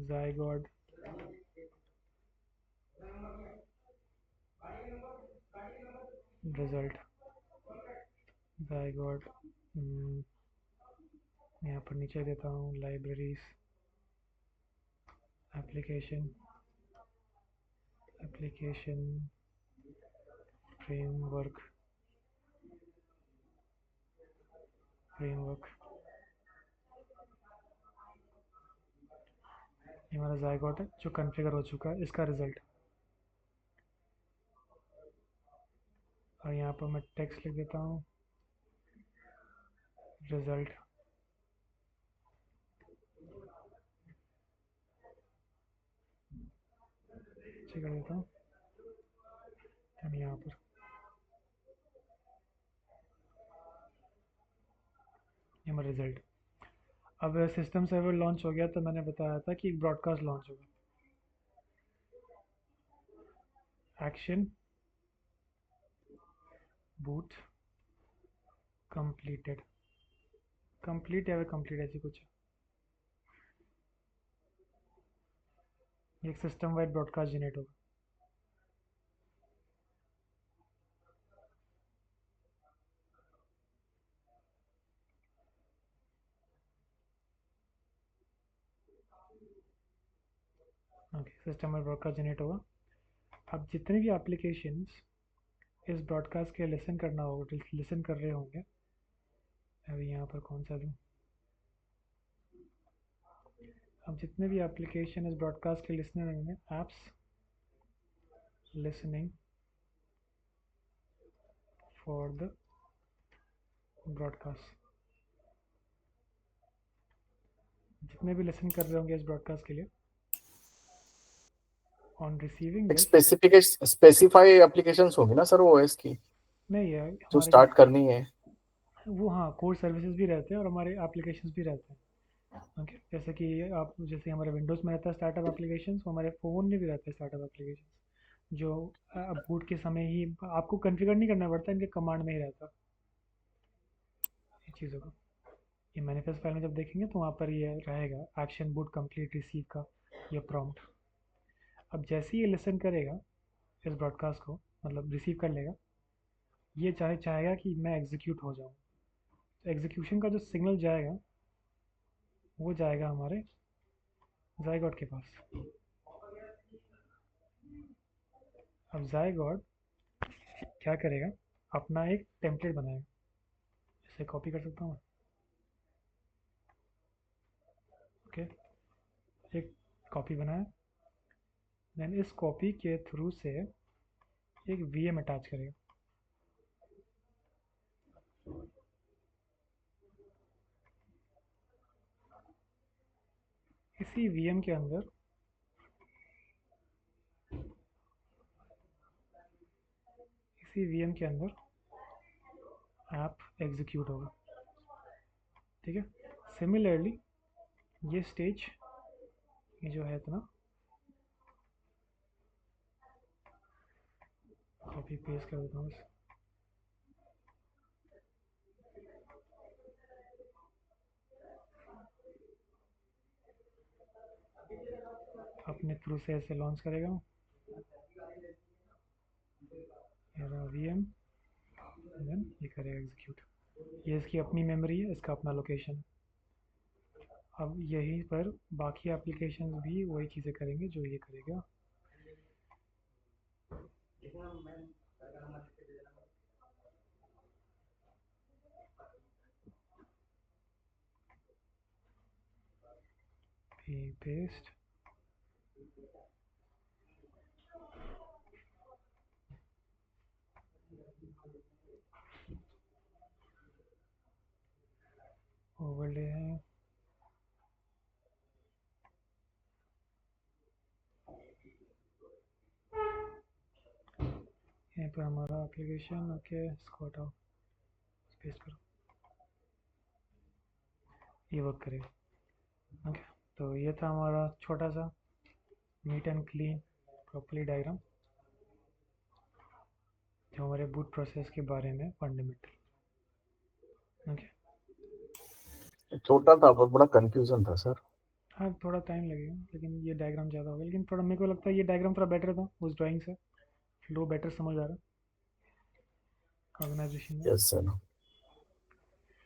ज़ायगोट रिजल्ट, ज़ायगोट। यहाँ पर नीचे देता हूँ लाइब्रेरीज, एप्लीकेशन फ्रेमवर्क। ये हमारा ज़ायगोट है जो कॉन्फ़िगर हो चुका है, इसका रिज़ल्ट। और यहाँ पर मैं टेक्स्ट लिख देता हूँ रिज़ल्ट। नीचे कर देता हूँ, यहाँ पर ये हमारा रिज़ल्ट। अब सिस्टम सर्वर लॉन्च हो गया तो मैंने बताया था कि एक ब्रॉडकास्ट लॉन्च होगा, एक्शन बूट कंप्लीटेड, कंप्लीट या कंप्लीट ऐसी कुछ है। एक सिस्टम वाइड ब्रॉडकास्ट जनरेट होगा। Okay, system wide broadcast generate होगा। अब जितने भी एप्लीकेशंस इस ब्रॉडकास्ट के लिसन करना होगा, लिसन कर रहे होंगे, अभी यहाँ पर कौन सा दूँ, अब जितने भी एप्लीकेशन इस ब्रॉडकास्ट के लिसनर होंगे, apps listening for the broadcast, जितने भी लिसन कर रहे होंगे इस ब्रॉडकास्ट के लिए, ऑन रिसीविंग एक दिस, स्पेसिफाई एप्लीकेशंस होंगी ना सर वो ओएस की नहीं है जो हमारे स्टार्ट करनी है। वो, हाँ, कोर सर्विसेज भी रहते हैं और हमारे एप्लीकेशंस भी रहते हैं। ओके, जैसे कि आप, जैसे हमारे विंडोज़ में रहता है स्टार्टअप एप्लीकेशंस, वो हमारे फ़ोन में भी रहते हैं स्टार्टअप एप्लीकेशंस, जो बूट के समय ही आपको कॉन्फ़िगर नहीं करना पड़ता, इनके कमांड में ही रहता ये चीज़ों को। ये मैनिफेस्ट फाइल में जब देखेंगे तो वहाँ पर ये रहेगा एक्शन बूट कंप्लीट रिसीव का ये प्रॉम्प्ट। अब जैसे ही ये लिसन करेगा इस ब्रॉडकास्ट को, मतलब रिसीव कर लेगा, ये चाहेगा कि मैं एग्जीक्यूट हो जाऊँ, तो एग्जीक्यूशन का जो सिग्नल जाएगा वो जाएगा हमारे ज़ायगॉट के पास। अब ज़ायगॉट क्या करेगा, अपना एक टेम्पलेट बनाएगा, इसे कॉपी कर सकता हूँ, ओके, एक कॉपी बनाया, देन इस कॉपी के थ्रू से एक वीएम अटैच करेगा, इसी वीएम के अंदर ऐप एग्जीक्यूट होगा, ठीक है। सिमिलरली ये स्टेज, ये जो है इतना कॉपी पेस्ट कर देता हूँ बस, अपने थ्रू से ऐसे लॉन्च करेगा, वीएम, देन ये करेगा एग्जीक्यूट। ये इसकी अपनी मेमोरी है, इसका अपना लोकेशन। अब यहीं पर बाकी एप्लीकेशन भी वही चीज़ें करेंगे जो ये करेगा। पेस्ट, ओवरले है, यहाँ पर हमारा एप्लीकेशन, ओके, इसको हटाओ, स्पेस करो, ये वर्क करेगा, ओके। तो ये था हमारा छोटा सा neat and clean properly diagram, जो हमारे बूट प्रोसेस के बारे में फंडामेंटल, ओके। छोटा था पर बड़ा कंफ्यूजन था सर। हाँ, थोड़ा टाइम लगेगा, लेकिन ये डायग्राम ज़्यादा होगा, लेकिन थोड़ा मेरे को लगता है ये डायग्राम थोड़ा बेटर था उस ड्राइंग से, फ्लो बेटर समझ आ रहा है ऑर्गेनाइजेशन में। Yes sir.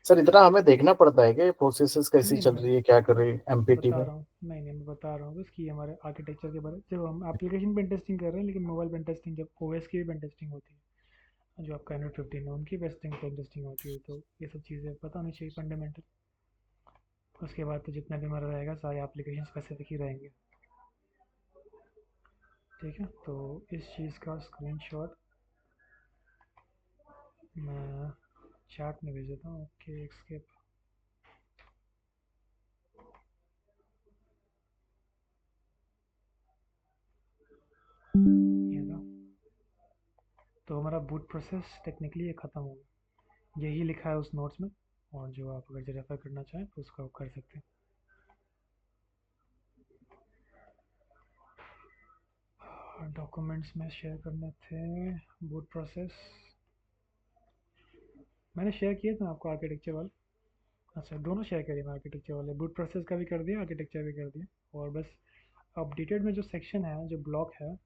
सर इतना हमें देखना पड़ता है कि प्रोसेसेस कैसी नहीं चल नहीं, रही है, क्या कर रही है एमपीटी बता में। रहा हूँ, नहीं नहीं, मैं बता रहा हूँ बस कि हमारे आर्किटेक्चर के बारे में, जब हम एप्लीकेशन पेन टेस्टिंग कर रहे हैं, लेकिन मोबाइल पेन टेस्टिंग, जब ओएस की भी पेन टेस्टिंग होती है, जो आपका एंड्रॉइड 15 है उनकी पेन टेस्टिंग होती है, तो ये सब चीज़ें पता होनी चाहिए फंडामेंटल। उसके बाद तो जितना भी हमारा रहेगा सारे एप्लीकेशन स्पेसिफिक ही रहेंगे, ठीक है। तो इस चीज़ का स्क्रीनशॉट मैं चैट में भेज देता हूँ, ओके, एस्केप, ये था। तो हमारा बूट प्रोसेस टेक्निकली ये ख़त्म हो गया, यही लिखा है उस नोट्स में, और जो आप अगर रेफर करना चाहें तो उसको आप कर सकते हैं। डॉक्यूमेंट्स में शेयर करने थे, बूट प्रोसेस मैंने शेयर किए थे आपको, आर्किटेक्चर वाले, अच्छा दोनों शेयर करिए, मैं आर्किटेक्चर वाले बूट प्रोसेस का भी कर दिया, आर्किटेक्चर भी कर दिया, और बस अपडेटेड में जो सेक्शन है, जो ब्लॉक है,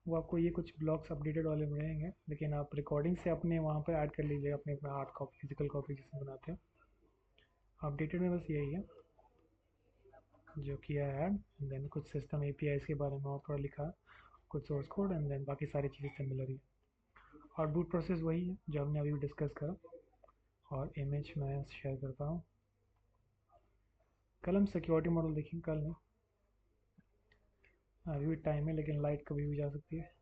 वो आपको ये कुछ ब्लॉक्स अपडेटेड वाले मिलेंगे, लेकिन आप रिकॉर्डिंग से अपने वहाँ पर ऐड कर लीजिएगा, अपने अपना हार्ड कॉपी, फिजिकल कॉपी जिसमें बनाते हैं। अपडेटेड में बस यही है जो किया है ऐड, देन कुछ सिस्टम एपीआईज के बारे में और थोड़ा लिखा है, कुछ सोर्स कोड एंड देन बाकी सारी चीज़ें सिमिलर ही है। और बूट प्रोसेस वही है जो हमने अभी डिस्कस करा। और इमेज मैं शेयर करता हूँ। कल हम सिक्योरिटी मॉडल देखेंगे, कल नहीं, अभी भी टाइम है, लेकिन लाइट कभी भी जा सकती है।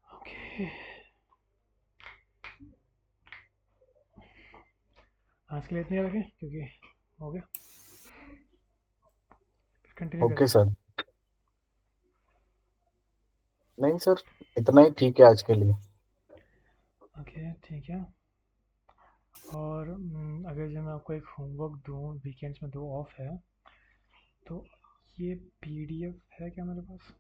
ओके, आज के लिए इतने रखें क्योंकि हो गया, कंटिन्यू ओके करें। सर। नहीं सर, इतना ही ठीक है आज के लिए। ओके ठीक है। और अगर जो मैं आपको एक होमवर्क दूँ, वीकेंड्स में 2 ऑफ है, तो ये पीडीएफ है क्या मेरे पास?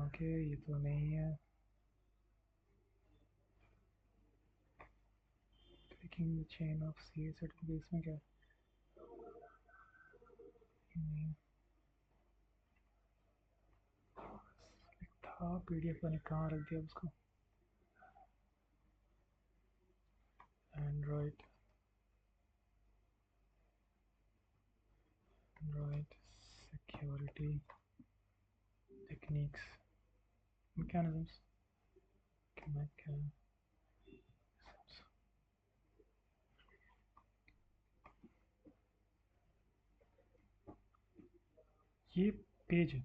ओके, ये तो नहीं है। Clicking the chain of C certificates में क्या है? नहीं, था पीडीएफ, मैंने कहाँ रख दिया उसको? Android, Android security techniques, mechanisms, mechanisms। ये पेज है,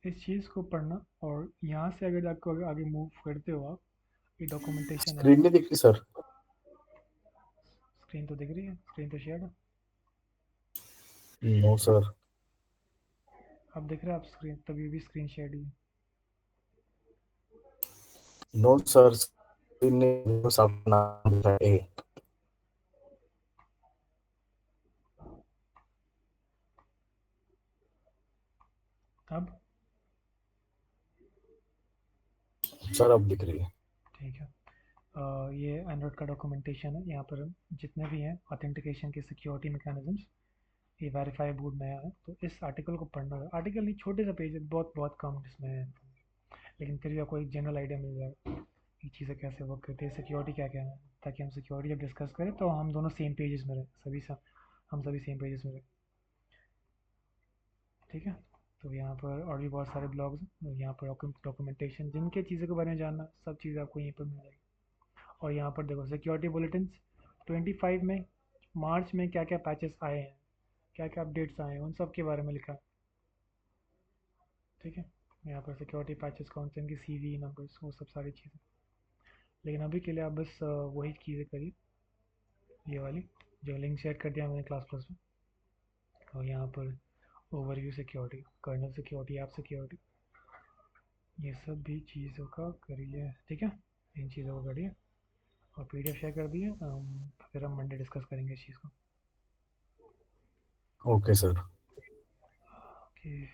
इस चीज़ को पढ़ना, और यहाँ से अगर आपको आगे मूव करते हो आप, ये डॉक्यूमेंटेशन स्क्रीन आएगा। नहीं दिख रही सर। स्क्रीन तो दिख रही है, स्क्रीन तो शेयर है। No sir. अब दिख रहा है आप स्क्रीन, तभी भी स्क्रीन शेयर ही है। नो सर, स्क्रीन नहीं, बस आपका नाम दिख रहा है। अब सर अब दिख रही है। ठीक है। ये एंड्रॉइड का डॉक्यूमेंटेशन है, यहाँ पर जितने भी हैं ऑथेंटिकेशन के सिक्योरिटी मैकेनिज्म्स, ये वेरीफाई बोर्ड नया है, तो इस आर्टिकल को पढ़ना है। आर्टिकल नहीं, छोटे सा पेज है, बहुत बहुत कम जिसमें है, लेकिन फिर भी आपको एक जनरल आइडिया मिल जाएगा कि चीज़ें कैसे वर्क करती है, सिक्योरिटी क्या क्या है, ताकि हम सिक्योरिटी जब डिस्कस करें तो हम दोनों सेम पेजेस में रहें, हम सभी सेम पेजेस में रहें। ठीक है। तो यहाँ पर और भी बहुत सारे ब्लॉग्स हैं, यहाँ पर डॉक्यूमेंटेशन, जिनके चीज़ों के बारे में जानना, सब चीज़ें आपको यहीं पर मिल जाएगी। और यहाँ पर देखो सिक्योरिटी बुलेटिन्स 25 में, मार्च में क्या क्या पैचेस आए हैं, क्या क्या अपडेट्स आए हैं, उन सब के बारे में लिखा है। ठीक है। यहाँ पर सिक्योरिटी पैचेस कौन से, इनकी सीवी नंबर्स, वो सब सारी चीज़ें। लेकिन अभी के लिए आप बस वही चीज़ें करिए, ये वाली जो लिंक शेयर कर दिया मैंने क्लास प्लस में। और यहाँ पर overview security, kernel security, app security, ये सब भी चीज़ों का करिए। ठीक है, इन चीज़ों को करिए। और पीडीएफ शेयर कर दिए, फिर हम मंडे डिस्कस करेंगे इस चीज़ को। Okay sir. ओके।